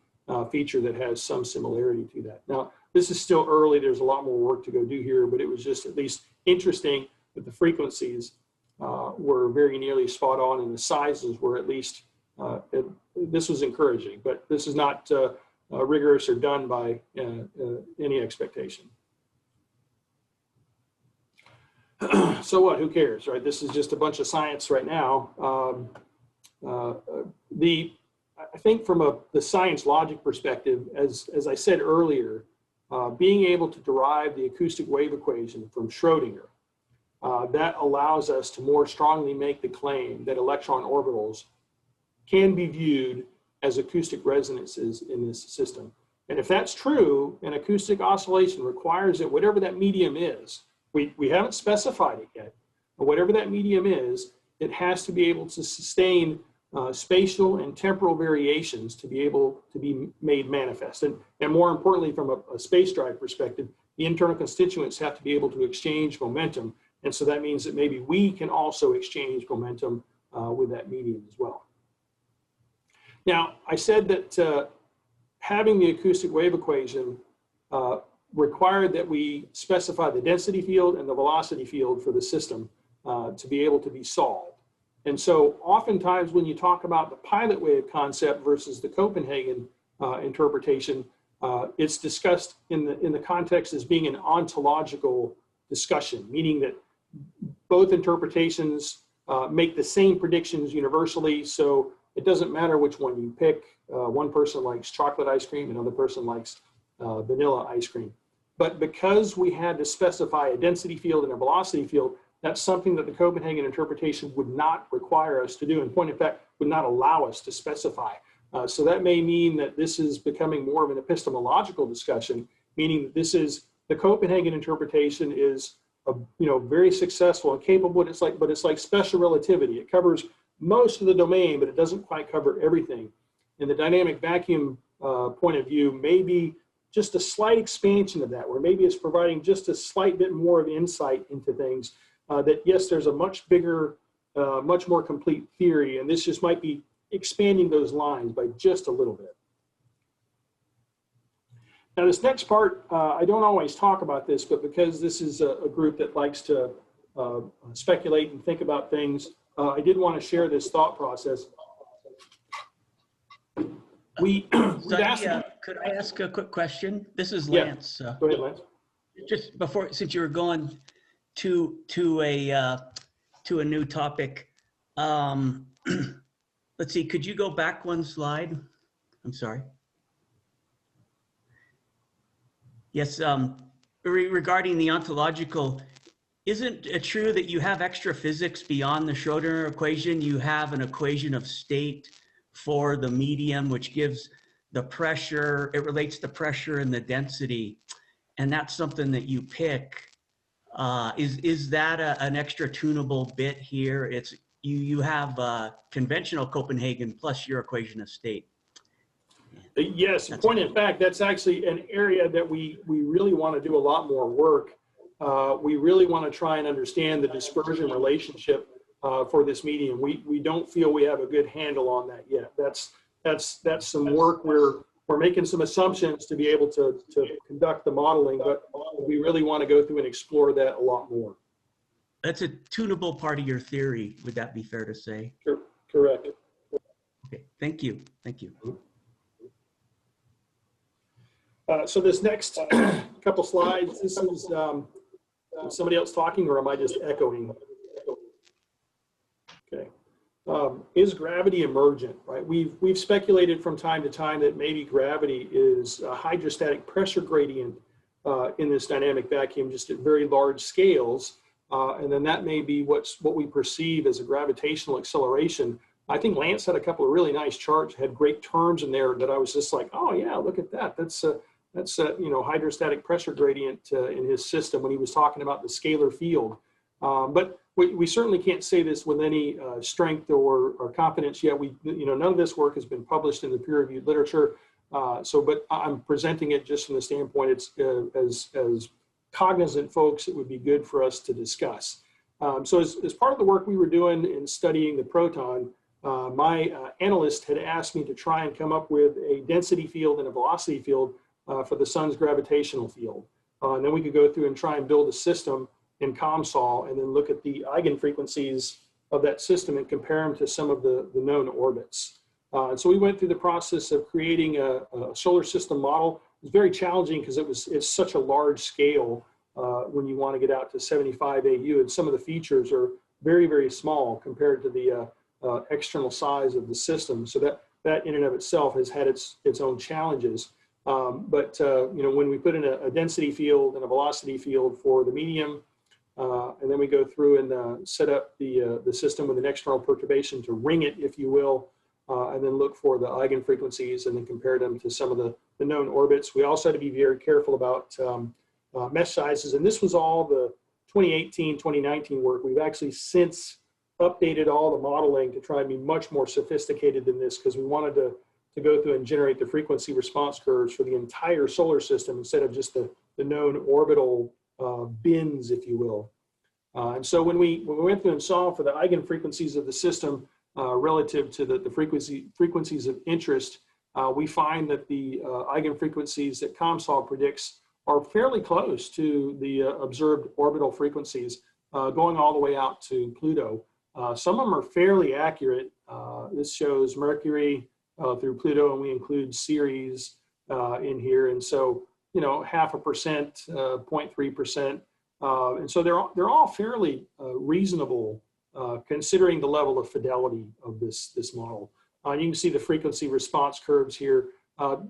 Speaker 1: feature that has some similarity to that. Now, this is still early. There's a lot more work to go do here, but it was just at least interesting that the frequencies were very nearly spot on, and the sizes were at least, this was encouraging, but this is not rigorous or done by any expectation. So what, who cares, right? This is just a bunch of science right now. I think from the science logic perspective, as I said earlier, being able to derive the acoustic wave equation from Schrodinger, that allows us to more strongly make the claim that electron orbitals can be viewed as acoustic resonances in this system. And if that's true, an acoustic oscillation requires that whatever that medium is, we haven't specified it yet, but whatever that medium is, it has to be able to sustain spatial and temporal variations to be able to be made manifest. And more importantly, from a space drive perspective, the internal constituents have to be able to exchange momentum. And so that means that maybe we can also exchange momentum with that medium as well. Now, I said that having the acoustic wave equation required that we specify the density field and the velocity field for the system to be able to be solved. And so oftentimes when you talk about the pilot wave concept versus the Copenhagen interpretation, it's discussed in the context as being an ontological discussion, meaning that both interpretations make the same predictions universally. So it doesn't matter which one you pick. One person likes chocolate ice cream, another person likes vanilla ice cream. But because we had to specify a density field and a velocity field, that's something that the Copenhagen interpretation would not require us to do, and point of fact, would not allow us to specify. So that may mean that this is becoming more of an epistemological discussion, meaning that this is, the Copenhagen interpretation is very successful and capable, but it's like special relativity. It covers most of the domain, but it doesn't quite cover everything. In the dynamic vacuum point of view, maybe just a slight expansion of that, where maybe it's providing just a slight bit more of insight into things, that yes, there's a much bigger, much more complete theory, and this just might be expanding those lines by just a little bit. Now this next part, I don't always talk about this, but because this is a group that likes to speculate and think about things, I did want to share this thought process.
Speaker 3: Sonny, could I ask a quick question? This is Lance.
Speaker 1: Go ahead, Lance.
Speaker 3: Just before, since you were going to a new topic, let's see. Could you go back one slide? I'm sorry. Yes. Regarding the ontological, isn't it true that you have extra physics beyond the Schrodinger equation? You have an equation of state for the medium, which gives the pressure, it relates the pressure and the density, and that's something that you pick. Is that an extra tunable bit here? It's you have conventional Copenhagen plus your equation of state.
Speaker 1: Yes, in point of fact, that's actually an area that we really want to do a lot more work. We really want to try and understand the dispersion relationship for this medium. We don't feel we have a good handle on that yet. That's some work we're making some assumptions to be able to conduct the modeling, but we really want to go through and explore that a lot more.
Speaker 3: That's a tunable part of your theory. Would that be fair to say?
Speaker 1: Sure, correct.
Speaker 3: Okay, thank you. Thank you.
Speaker 1: So this next couple slides, this is somebody else talking, or am I just echoing? Okay. is gravity emergent, right? We've speculated from time to time that maybe gravity is a hydrostatic pressure gradient in this dynamic vacuum, just at very large scales. And then that may be what we perceive as a gravitational acceleration. I think Lance had a couple of really nice charts, had great terms in there that I was just like, oh yeah, look at that. That's you know, hydrostatic pressure gradient in his system when he was talking about the scalar field. But we certainly can't say this with any strength or confidence yet. You know, none of this work has been published in the peer-reviewed literature. But I'm presenting it just from the standpoint it's as cognizant folks, it would be good for us to discuss. So as part of the work we were doing in studying the proton, my analyst had asked me to try and come up with a density field and a velocity field for the sun's gravitational field. And then we could go through and try and build a system in COMSOL and then look at the eigenfrequencies of that system and compare them to some of the known orbits. And so we went through the process of creating a solar system model. It was very challenging because it's such a large scale when you want to get out to 75 AU, and some of the features are very, very small compared to the external size of the system. So that in and of itself has had its own challenges. You know, when we put in a density field and a velocity field for the medium, and then we go through and set up the system with an external perturbation to ring it, if you will, and then look for the eigenfrequencies and then compare them to some of the known orbits. We also had to be very careful about mesh sizes, and this was all the 2018, 2019 work. We've actually since updated all the modeling to try and be much more sophisticated than this because we wanted to go through and generate the frequency response curves for the entire solar system instead of just the known orbital bins, if you will. And so when we went through and solved for the eigenfrequencies of the system relative to the frequencies of interest, we find that the eigenfrequencies that COMSOL predicts are fairly close to the observed orbital frequencies, going all the way out to Pluto. Some of them are fairly accurate. This shows Mercury through Pluto, and we include Ceres in here. And so, you know, 0.5%, 0.3%. And so they're all fairly reasonable considering the level of fidelity of this model. You can see the frequency response curves here.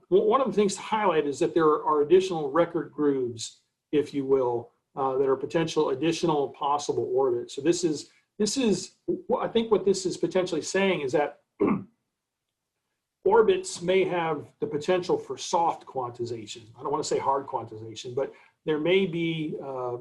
Speaker 1: One of the things to highlight is that there are additional record grooves, if you will, that are potential additional possible orbits. So this is I think what this is potentially saying is that orbits may have the potential for soft quantization. I don't want to say hard quantization, but there may be a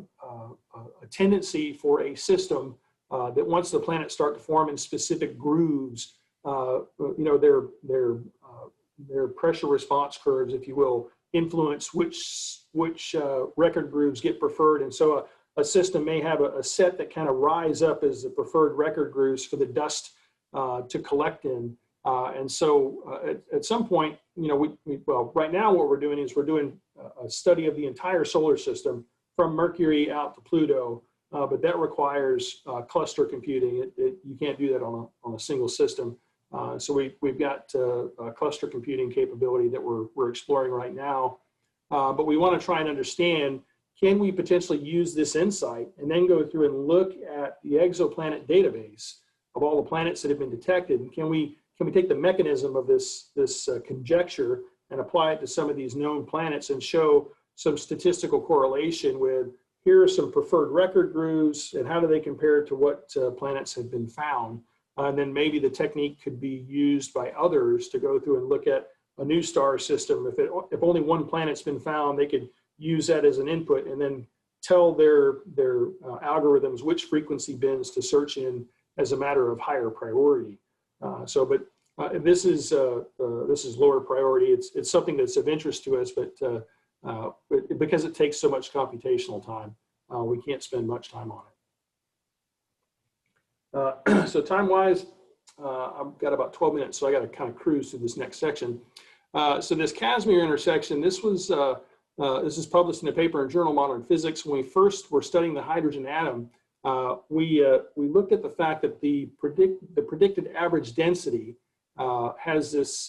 Speaker 1: tendency for a system that once the planets start to form in specific grooves, you know, their pressure response curves, if you will, influence which record grooves get preferred. And so a system may have a set that kind of rise up as the preferred record grooves for the dust to collect in. And so at some point, you know, well, right now what we're doing is we're doing a study of the entire solar system from Mercury out to Pluto, but that requires cluster computing. You can't do that on a single system. So we've got cluster computing capability that we're exploring right now. But we want to try and understand, can we potentially use this insight and then go through and look at the exoplanet database of all the planets that have been detected? And can we take the mechanism of this conjecture and apply it to some of these known planets and show some statistical correlation with, here are some preferred record grooves and how do they compare to what planets have been found? And then maybe the technique could be used by others to go through and look at a new star system. If only one planet's been found, they could use that as an input and then tell their algorithms which frequency bins to search in as a matter of higher priority. But this is lower priority. It's something that's of interest to us, but because it takes so much computational time, we can't spend much time on it. So time-wise, I've got about 12 minutes, so I got to kind of cruise through this next section. So this Casimir intersection, this is published in a paper in Journal of Modern Physics. When we first were studying the hydrogen atom, we looked at the fact that the predicted average density has this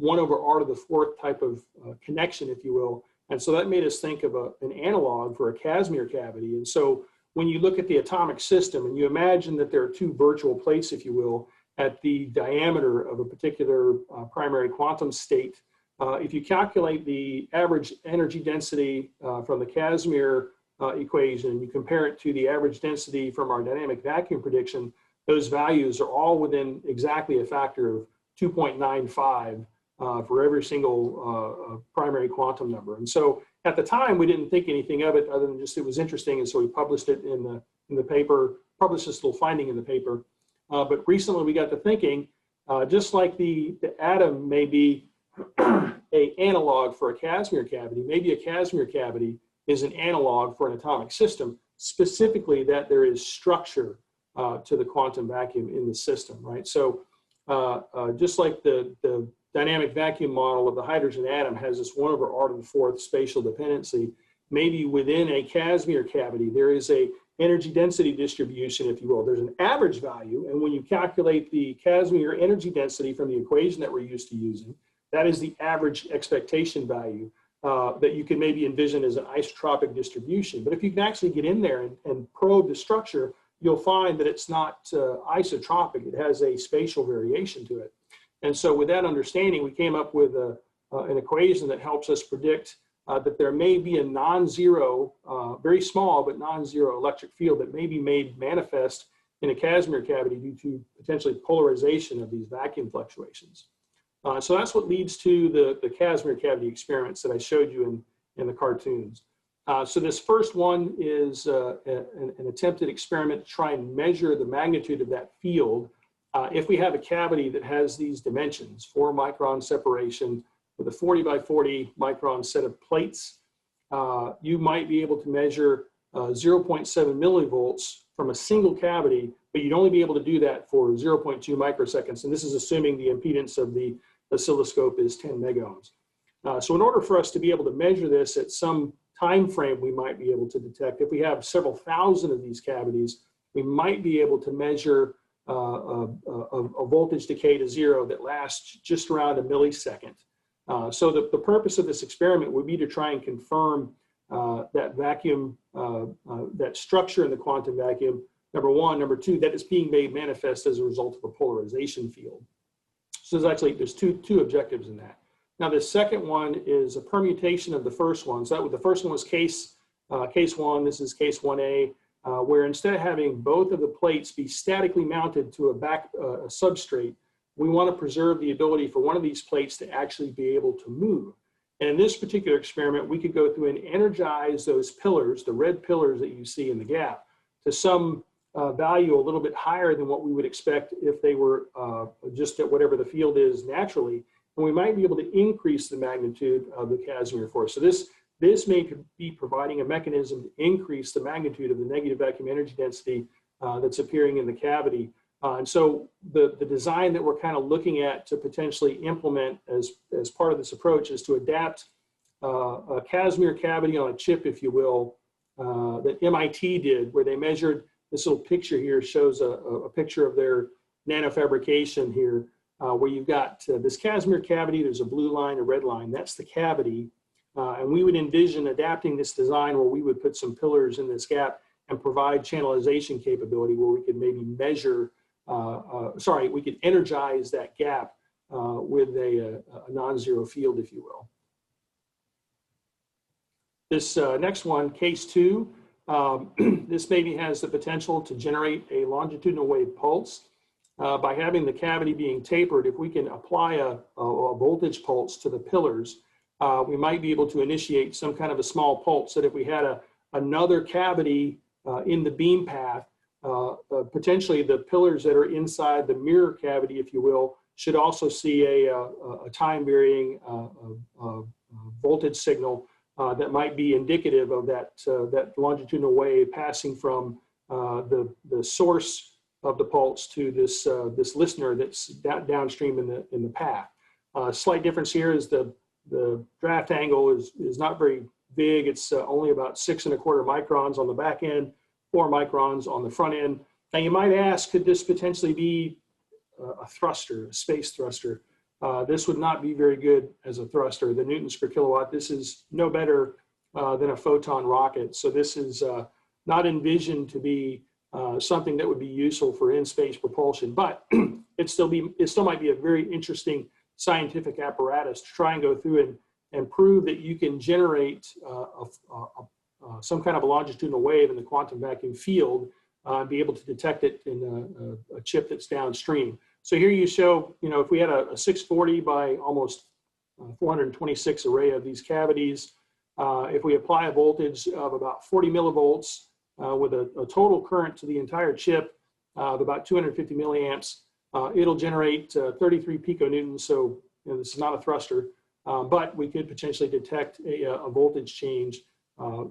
Speaker 1: 1/r⁴ type of connection, if you will. And so that made us think of an analog for a Casimir cavity. And so when you look at the atomic system and you imagine that there are two virtual plates, if you will, at the diameter of a particular primary quantum state, if you calculate the average energy density from the Casimir equation, and you compare it to the average density from our dynamic vacuum prediction, those values are all within exactly a factor of 2.95 for every single primary quantum number. And so at the time, we didn't think anything of it other than just it was interesting, and so we published it in the paper, published this little finding in the paper. But recently we got to thinking, just like the atom may be a analog for a Casimir cavity, maybe a Casimir cavity is an analog for an atomic system, specifically that there is structure to the quantum vacuum in the system, right? So just like the dynamic vacuum model of the hydrogen atom has this 1/r⁴ spatial dependency, maybe within a Casimir cavity, there is a energy density distribution, if you will. There's an average value, and when you calculate the Casimir energy density from the equation that we're used to using, that is the average expectation value that you can maybe envision as an isotropic distribution. But if you can actually get in there and probe the structure, you'll find that it's not isotropic. It has a spatial variation to it. And so with that understanding, we came up with an equation that helps us predict that there may be a non-zero, very small but non-zero electric field that may be made manifest in a Casimir cavity due to potentially polarization of these vacuum fluctuations. So that's what leads to the Casimir cavity experiments that I showed you in the cartoons. So this first one is an attempted experiment to try and measure the magnitude of that field if we have a cavity that has these dimensions, 4 micron separation with a 40 by 40 micron set of plates. You might be able to measure 0.7 millivolts from a single cavity, but you'd only be able to do that for 0.2 microseconds. And this is assuming the impedance of the oscilloscope is 10 megohms. So in order for us to be able to measure this at some time frame, we might be able to detect, if we have several thousand of these cavities, we might be able to measure a voltage decay to zero that lasts just around a millisecond. So the purpose of this experiment would be to try and confirm that vacuum, that structure in the quantum vacuum, number one. Number two, that it's being made manifest as a result of a polarization field. So there's two objectives in that. Now the second one is a permutation of the first one. So the first one was case one, this is case 1A, where instead of having both of the plates be statically mounted to a substrate, we want to preserve the ability for one of these plates to actually be able to move. And in this particular experiment, we could go through and energize those pillars, the red pillars that you see in the gap, to some value a little bit higher than what we would expect if they were just at whatever the field is naturally. And we might be able to increase the magnitude of the Casimir force. So this may be providing a mechanism to increase the magnitude of the negative vacuum energy density that's appearing in the cavity. And so the design that we're kind of looking at to potentially implement as part of this approach is to adapt a Casimir cavity on a chip, if you will, that MIT did, where they measured, this little picture here shows a picture of their nanofabrication here, where you've got this Casimir cavity, there's a blue line, a red line, that's the cavity. And we would envision adapting this design where we would put some pillars in this gap and provide channelization capability where we could maybe measure, we could energize that gap with a non-zero field, if you will. This next one, case 2, this maybe has the potential to generate a longitudinal wave pulse. By having the cavity being tapered, if we can apply a voltage pulse to the pillars, we might be able to initiate some kind of a small pulse that if we had another cavity in the beam path, potentially the pillars that are inside the mirror cavity, if you will, should also see a time varying voltage signal that might be indicative of that longitudinal wave passing from the source of the pulse to this listener that's downstream in the path. Slight difference here is the draft angle is not very big. It's only about 6¼ microns on the back end, 4 microns on the front end. Now you might ask, could this potentially be a thruster, a space thruster? This would not be very good as a thruster. The newtons per kilowatt, this is no better than a photon rocket. So this is not envisioned to be something that would be useful for in-space propulsion, but it still might be a very interesting scientific apparatus to try and go through and prove that you can generate some kind of a longitudinal wave in the quantum vacuum field and be able to detect it in a chip that's downstream. So here you show, if we had a 640 by almost 426 array of these cavities, if we apply a voltage of about 40 millivolts with a total current to the entire chip of about 250 milliamps, it'll generate 33 piconewtons. So this is not a thruster, but we could potentially detect a voltage change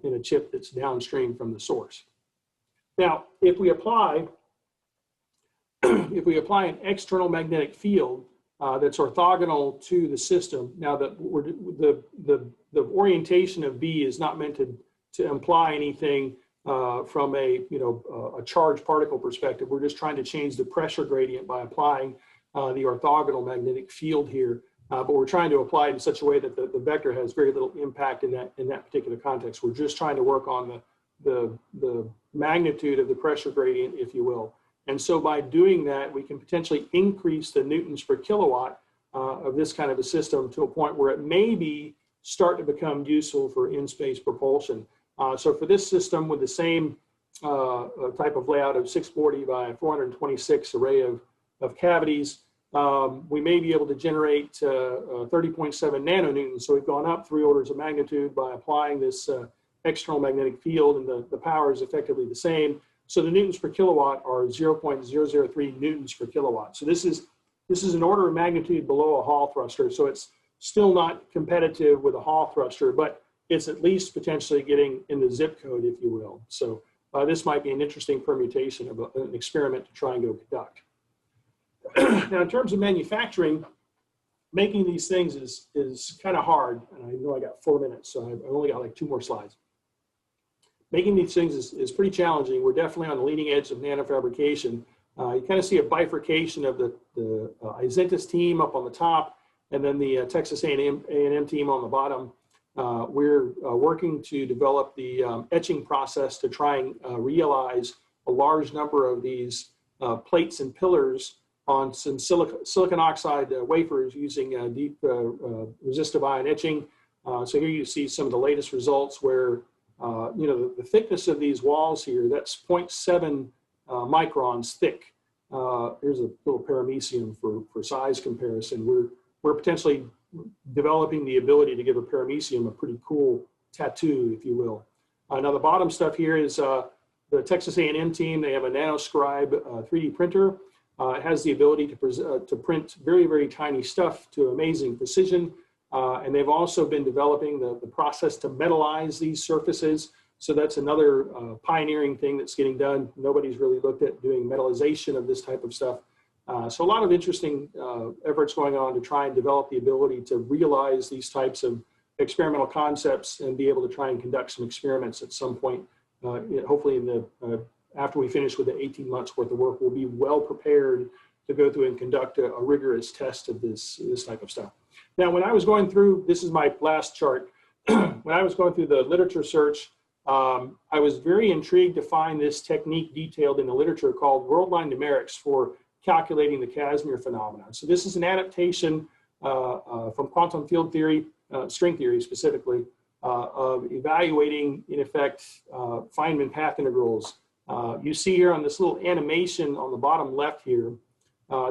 Speaker 1: in a chip that's downstream from the source. Now, if we apply an external magnetic field that's orthogonal to the system, now that the orientation of B is not meant to imply anything from a charged particle perspective. We're just trying to change the pressure gradient by applying the orthogonal magnetic field here. But we're trying to apply it in such a way that the vector has very little impact in that particular context. We're just trying to work on the magnitude of the pressure gradient, if you will. And so by doing that, we can potentially increase the newtons per kilowatt of this kind of a system to a point where it may start to become useful for in-space propulsion. So for this system with the same type of layout of 640 by 426 array of cavities, we may be able to generate 30.7 nanonewtons. So we've gone up 3 orders of magnitude by applying this external magnetic field, and the power is effectively the same. So the newtons per kilowatt are 0.003 newtons per kilowatt. So this is an order of magnitude below a Hall thruster. So it's still not competitive with a Hall thruster, but it's at least potentially getting in the zip code, if you will. So this might be an interesting permutation of an experiment to try and go conduct. Now, in terms of manufacturing, making these things is kind of hard. And I know I got 4 minutes, so I've only got like 2 more slides. Making these things is pretty challenging. We're definitely on the leading edge of nanofabrication. You kind of see a bifurcation of the Isentis team up on the top, and then the Texas A&M team on the bottom. We're working to develop the etching process to try and realize a large number of these plates and pillars on some silicon oxide wafers using deep resistive ion etching. So here you see some of the latest results where the thickness of these walls here, that's 0.7 microns thick. Here's a little paramecium for size comparison. We're potentially developing the ability to give a paramecium a pretty cool tattoo, if you will. Now the bottom stuff here is the Texas A&M team. They have a nanoscribe 3D printer. It has the ability to print very, very tiny stuff to amazing precision. And they've also been developing the process to metalize these surfaces. So that's another pioneering thing that's getting done. Nobody's really looked at doing metallization of this type of stuff. So a lot of interesting efforts going on to try and develop the ability to realize these types of experimental concepts and be able to try and conduct some experiments at some point. Hopefully after we finish with the 18 months worth of work, we'll be well prepared to go through and conduct a rigorous test of this type of stuff. Now, when I was going through, this is my last chart, when I was going through the literature search, I was very intrigued to find this technique detailed in the literature called Worldline numerics for calculating the Casimir phenomenon. So this is an adaptation from quantum field theory, string theory specifically, of evaluating, in effect, Feynman path integrals. You see here on this little animation on the bottom left here,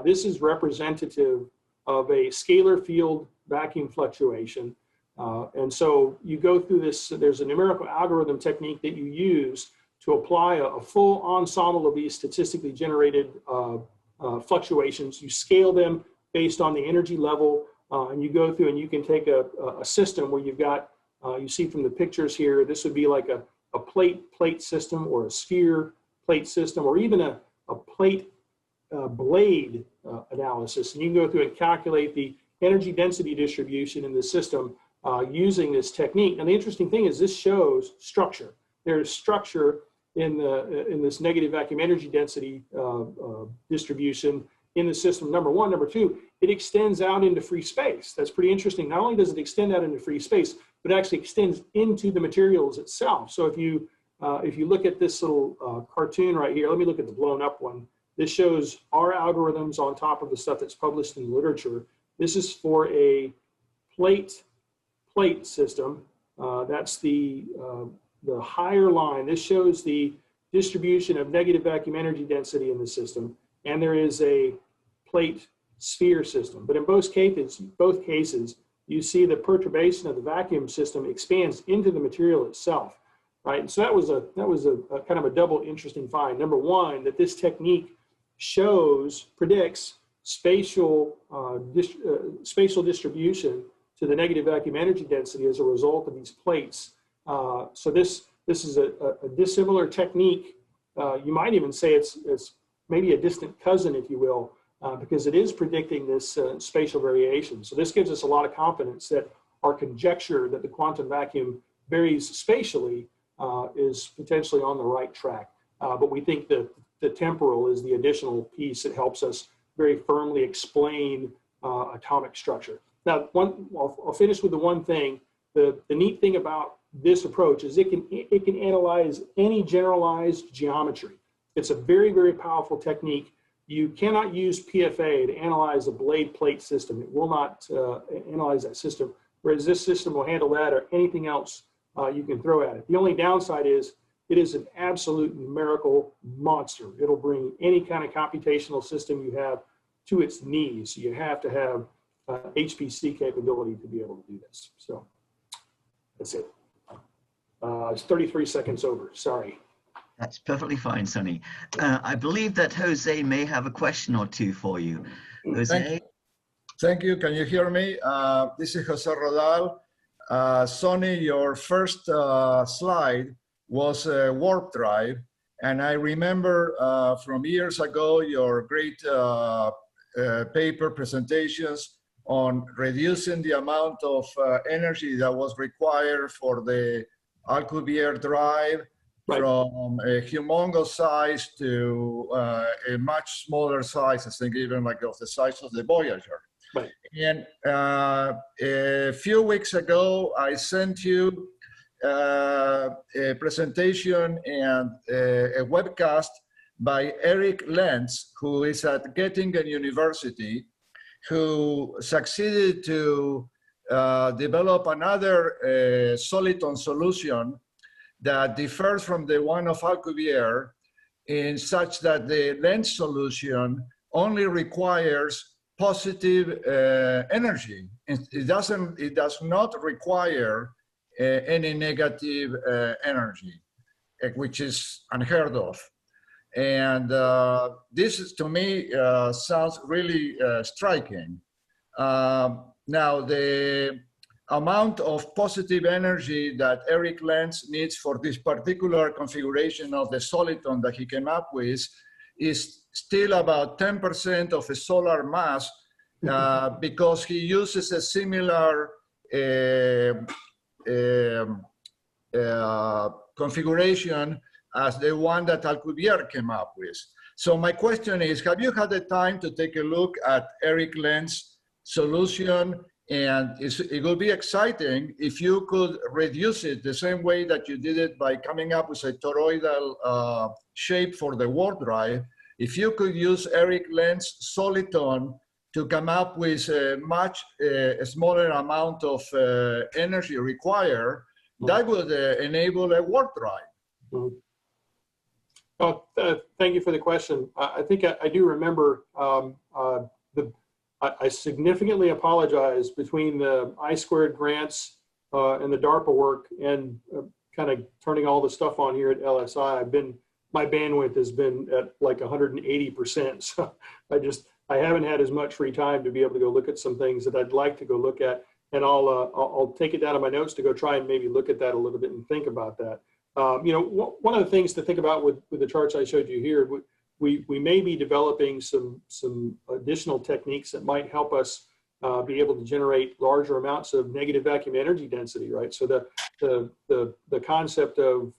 Speaker 1: this is representative of a scalar field vacuum fluctuation. And so you go through this, there's a numerical algorithm technique that you use to apply a full ensemble of these statistically generated fluctuations. You scale them based on the energy level, and you go through and you can take a system where you've got, you see from the pictures here, this would be like a plate system or a sphere plate system, or even a plate blade analysis. And you can go through and calculate the energy density distribution in the system using this technique. And the interesting thing is this shows structure. There's structure in this negative vacuum energy density distribution in the system, number one. Number two, it extends out into free space. That's pretty interesting. Not only does it extend out into free space, but it actually extends into the materials itself. So if you if you look at this little cartoon right here, let me look at the blown up one. This shows our algorithms on top of the stuff that's published in the literature. This is for a plate system. That's the higher line. This shows the distribution of negative vacuum energy density in the system. And there is a plate sphere system. But in both cases, you see the perturbation of the vacuum system expands into the material itself, right? And so that was a kind of a double interesting find. Number one, that this technique predicts spatial distribution to the negative vacuum energy density as a result of these plates. So this is a dissimilar technique. You might even say it's maybe a distant cousin, if you will, because it is predicting this spatial variation. So this gives us a lot of confidence that our conjecture that the quantum vacuum varies spatially is potentially on the right track. But we think that the temporal is the additional piece that helps us very firmly explain atomic structure. Now, I'll finish with the one thing. The neat thing about this approach is it can analyze any generalized geometry. It's a very, very powerful technique. You cannot use PFA to analyze a blade plate system. It will not analyze that system, whereas this system will handle that or anything else you can throw at it. The only downside is it is an absolute numerical monster. It'll bring any kind of computational system you have to its knees. You have to have HPC capability to be able to do this. So that's it. It's 33 seconds over, sorry.
Speaker 4: That's perfectly fine, Sonny. I believe that Jose may have a question or two for you. Jose?
Speaker 5: Thank you. Can you hear me? This is Jose Rodal. Sonny, your first slide was a warp drive. And I remember from years ago, your great paper presentations on reducing the amount of energy that was required for the Alcubierre drive, right, from a humongous size to a much smaller size, I think even like of the size of the Voyager. Right. And a few weeks ago, I sent you a presentation and a webcast by Eric Lentz, who is at Göttingen University, who succeeded to develop another soliton solution that differs from the one of Alcubierre in such that the Lentz solution only requires positive energy. It does not require any negative energy, which is unheard of. And this is, to me, sounds really striking. Now, the amount of positive energy that Eric Lentz needs for this particular configuration of the soliton that he came up with is still about 10% of a solar mass because he uses a similar configuration as the one that Alcubierre came up with. So my question is, have you had the time to take a look at Eric Lentz's solution? And it will be exciting if you could reduce it the same way that you did it by coming up with a toroidal shape for the warp drive. If you could use Eric Lentz's soliton to come up with a much smaller amount of energy required, that would enable a warp drive.
Speaker 1: Well, thank you for the question. I think I do remember I significantly apologize between the I-squared grants and the DARPA work and kind of turning all the stuff on here at LSI. My bandwidth has been at like 180%. So I haven't had as much free time to be able to go look at some things that I'd like to go look at. And I'll take it down on my notes to go try and maybe look at that a little bit and think about that. You know, one of the things to think about with the charts I showed you here, we may be developing some additional techniques that might help us be able to generate larger amounts of negative vacuum energy density, right? So the concept of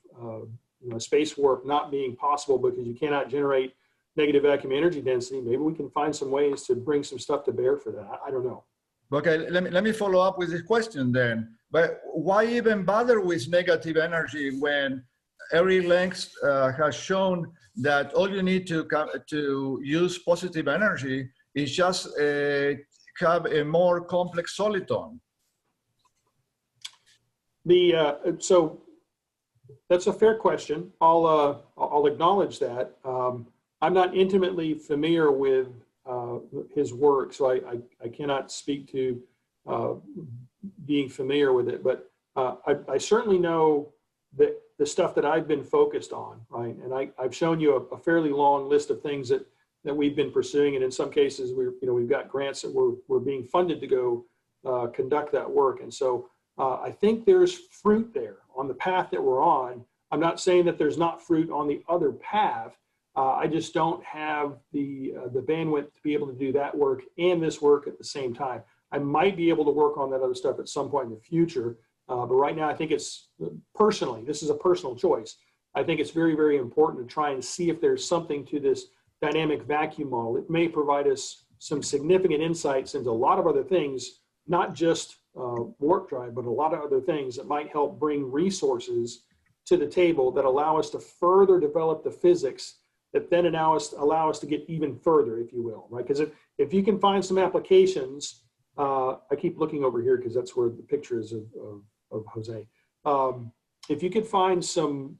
Speaker 1: space warp not being possible because you cannot generate negative vacuum energy density, maybe we can find some ways to bring some stuff to bear for that. I don't know.
Speaker 5: Okay, let me follow up with this question then. But why even bother with negative energy when every length has shown that all you need to use positive energy is just have a more complex soliton.
Speaker 1: So that's a fair question. I'll acknowledge that. I'm not intimately familiar with his work, so I cannot speak to being familiar with it. But I certainly know that the stuff that I've been focused on, right? And I've shown you a fairly long list of things that we've been pursuing, and in some cases we've got grants that we're being funded to go conduct that work. And so I think there's fruit there on the path that we're on. I'm not saying that there's not fruit on the other path. I just don't have the bandwidth to be able to do that work and this work at the same time. I might be able to work on that other stuff at some point in the future, but right now I think it's personally, this is a personal choice. I think it's very, very important to try and see if there's something to this dynamic vacuum model. It may provide us some significant insights into a lot of other things, not just warp drive, but a lot of other things that might help bring resources to the table that allow us to further develop the physics that then allow us to get even further, if you will, right? Because if you can find some applications, I keep looking over here because that's where the picture is of Jose. If you could find some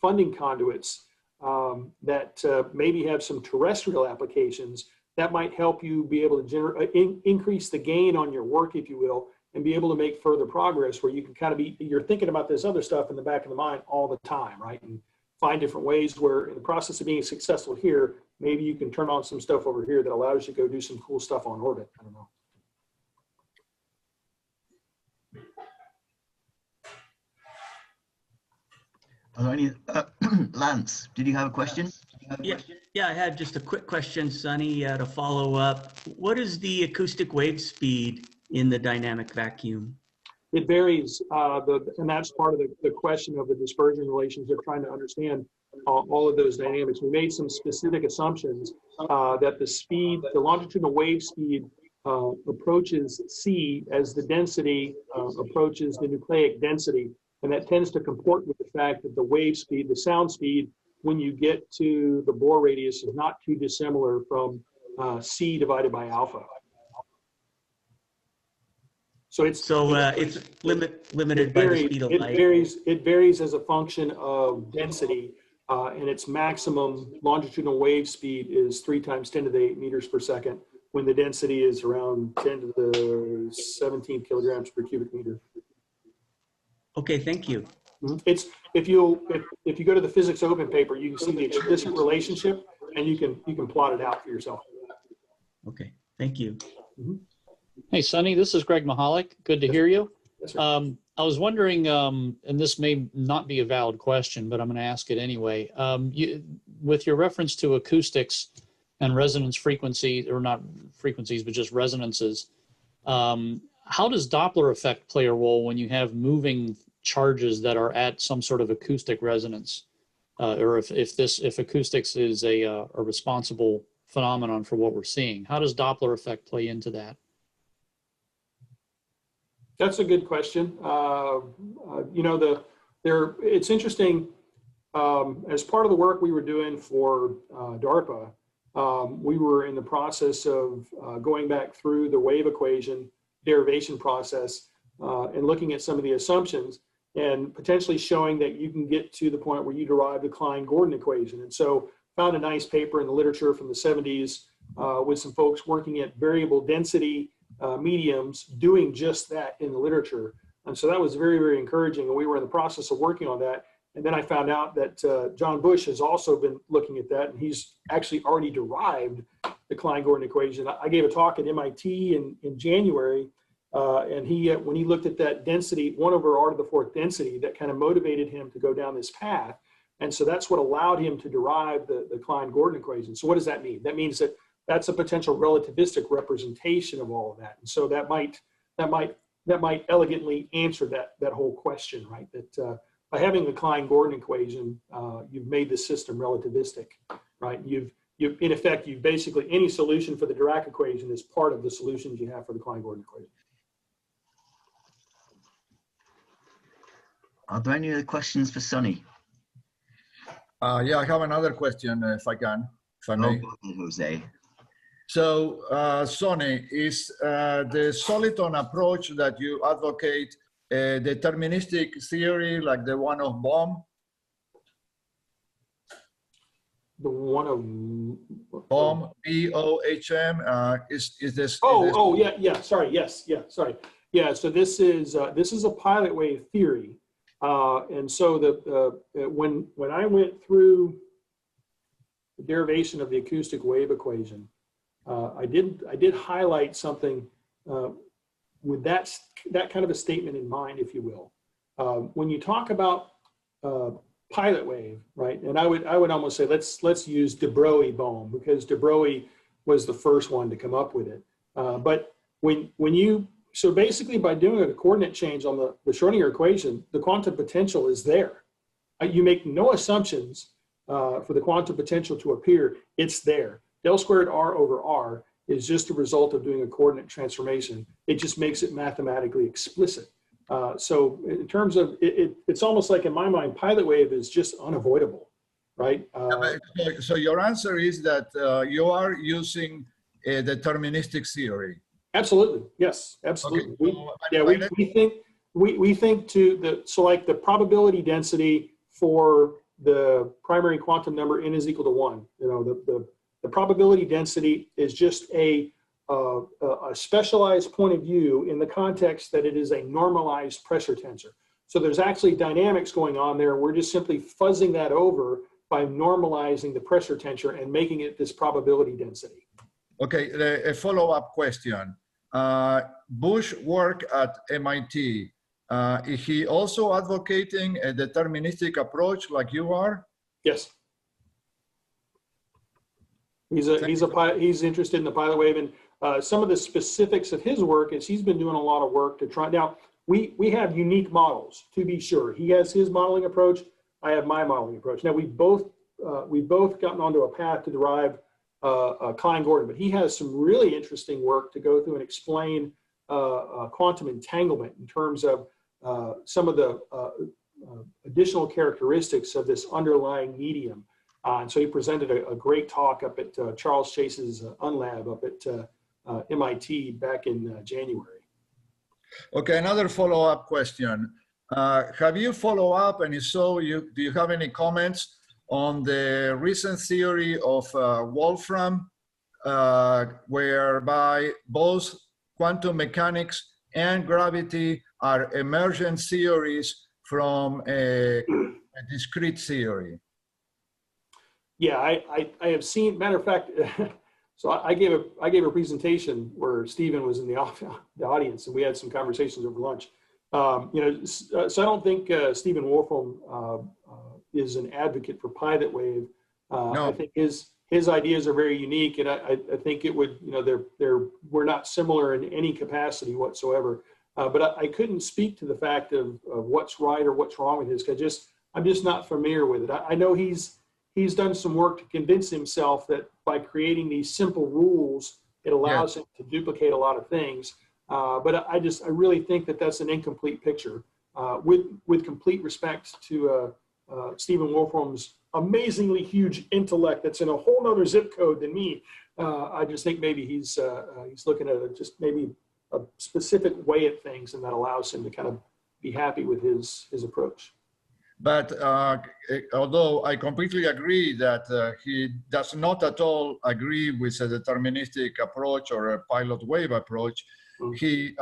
Speaker 1: funding conduits that maybe have some terrestrial applications, that might help you be able to increase the gain on your work, if you will, and be able to make further progress where you can kind of you're thinking about this other stuff in the back of the mind all the time, right? And find different ways where in the process of being successful here, maybe you can turn on some stuff over here that allows you to go do some cool stuff on orbit. I don't know.
Speaker 4: Are there any, Lance, did you have a question?
Speaker 3: Yeah, I had just a quick question, Sonny, to follow up. What is the acoustic wave speed in the dynamic vacuum?
Speaker 1: It varies, and that's part of the question of the dispersion relationship, trying to understand all of those dynamics. We made some specific assumptions that the longitudinal wave speed approaches C as the density approaches the nucleic density. And that tends to comport with the fact that the wave speed, the sound speed, when you get to the Bohr radius is not too dissimilar from C divided by alpha. So it's limited by the speed of light. It varies as a function of density, and its maximum longitudinal wave speed is 3 times 10 to the 8 meters per second, when the density is around 10 to the 17 kilograms per cubic meter.
Speaker 3: Okay, thank you.
Speaker 1: It's if you go to the Physics Open paper, you can see the explicit relationship, and you can plot it out for yourself.
Speaker 3: Okay, thank you.
Speaker 6: Hey, Sonny, this is Greg Mahalik. Good to hear you.
Speaker 1: Yes, sir.
Speaker 6: I was wondering, and this may not be a valid question, but I'm going to ask it anyway. With your reference to acoustics and resonance frequency, or not frequencies, but just resonances, how does Doppler effect play a role when you have moving charges that are at some sort of acoustic resonance, or if acoustics is a responsible phenomenon for what we're seeing? How does Doppler effect play into that?
Speaker 1: That's a good question. It's interesting. As part of the work we were doing for DARPA, we were in the process of going back through the wave equation derivation process and looking at some of the assumptions and potentially showing that you can get to the point where you derive the Klein-Gordon equation. And so found a nice paper in the literature from the 70s with some folks working at variable density mediums doing just that in the literature. And so that was very, very encouraging. And we were in the process of working on that. And then I found out that John Bush has also been looking at that, and he's actually already derived the Klein-Gordon equation. I gave a talk at MIT in January, and when he looked at that density, 1 over r to the 4th density, that kind of motivated him to go down this path. And so that's what allowed him to derive the Klein-Gordon equation. So what does that mean? That means that that's a potential relativistic representation of all of that. And so that might elegantly answer that whole question, right? That by having the Klein-Gordon equation, you've made the system relativistic, right? In effect, you've basically, any solution for the Dirac equation is part of the solutions you have for the Klein-Gordon equation.
Speaker 4: Are there any other questions for Sonny?
Speaker 5: Yeah, I have another question, if I can, if I may.
Speaker 4: Go ahead, Jose.
Speaker 5: So, Sonny, is the soliton approach that you advocate a deterministic theory like the one of Bohm?
Speaker 1: The one of
Speaker 5: Bohm, B-O-H-M, is this?
Speaker 1: Oh, yeah. Sorry. Yes. Yeah. Sorry. Yeah. So this is a pilot wave theory, and so when I went through the derivation of the acoustic wave equation, I did highlight something with that kind of a statement in mind, if you will. When you talk about pilot wave, right? And I would almost say let's use de Broglie-Bohm, because de Broglie was the first one to come up with it. But so basically by doing a coordinate change on the Schrodinger equation, the quantum potential is there. You make no assumptions for the quantum potential to appear. It's there. Del squared R over R is just a result of doing a coordinate transformation. It just makes it mathematically explicit. So in terms of it's almost like, in my mind, pilot wave is just unavoidable, right?
Speaker 5: So your answer is that you are using a deterministic theory.
Speaker 1: Absolutely, yes, absolutely.
Speaker 5: Okay.
Speaker 1: We think so like the probability density for the primary quantum number n is equal to 1. You know, the probability density is just a specialized point of view in the context that it is a normalized pressure tensor. So there's actually dynamics going on there. We're just simply fuzzing that over by normalizing the pressure tensor and making it this probability density.
Speaker 5: Okay, a follow-up question. Bush worked at MIT. Is he also advocating a deterministic approach like you are?
Speaker 1: Yes. He's interested in the pilot wave, and some of the specifics of his work is he's been doing a lot of work to try. Now we have unique models, to be sure. He has his modeling approach. I have my modeling approach. Now we've both gotten onto a path to derive Klein-Gordon, but he has some really interesting work to go through and explain quantum entanglement in terms of some of the additional characteristics of this underlying medium. And so he presented a great talk up at Charles Chase's Unlab up at MIT back in January.
Speaker 5: Okay, another follow-up question. Have you followed up, and if so, do you have any comments on the recent theory of Wolfram, whereby both quantum mechanics and gravity are emergent theories from a discrete theory?
Speaker 1: Yeah, I have seen. Matter of fact, so I gave a presentation where Stephen was in the audience, and we had some conversations over lunch. So I don't think Stephen Wolfram is an advocate for pilot wave. No. I think his ideas are very unique, and I think it would, we're not similar in any capacity whatsoever. But I couldn't speak to the fact of what's right or what's wrong with his, because I'm just not familiar with it. I know he's done some work to convince himself that by creating these simple rules, it allows him to duplicate a lot of things. But I really think that that's an incomplete picture. With complete respect to Stephen Wolfram's amazingly huge intellect that's in a whole nother zip code than me, I just think maybe he's looking at just maybe a specific way at things, and that allows him to kind of be happy with his approach.
Speaker 5: But although I completely agree that he does not at all agree with a deterministic approach or a pilot wave approach, he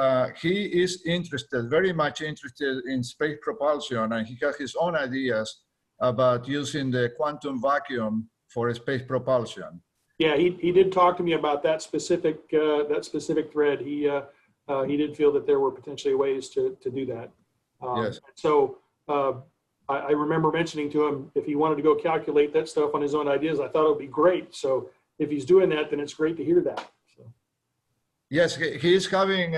Speaker 5: is interested, very much interested in space propulsion, and he has his own ideas about using the quantum vacuum for space propulsion. Yeah,
Speaker 1: he did talk to me about that specific thread. He did feel that there were potentially ways to do that.
Speaker 5: Yes.
Speaker 1: So I remember mentioning to him if he wanted to go calculate that stuff on his own ideas, I thought it would be great. So if he's doing that, then it's great to hear that. So.
Speaker 5: Yes, he is having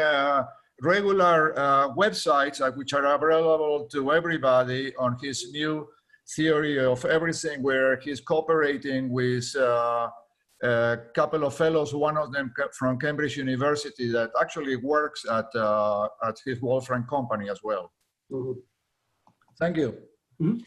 Speaker 5: regular websites which are available to everybody on his new theory of everything, where he's cooperating with a couple of fellows, one of them from Cambridge University that actually works at his Wolfram company as well.
Speaker 1: Mm-hmm.
Speaker 5: Thank you.
Speaker 1: Mm-hmm.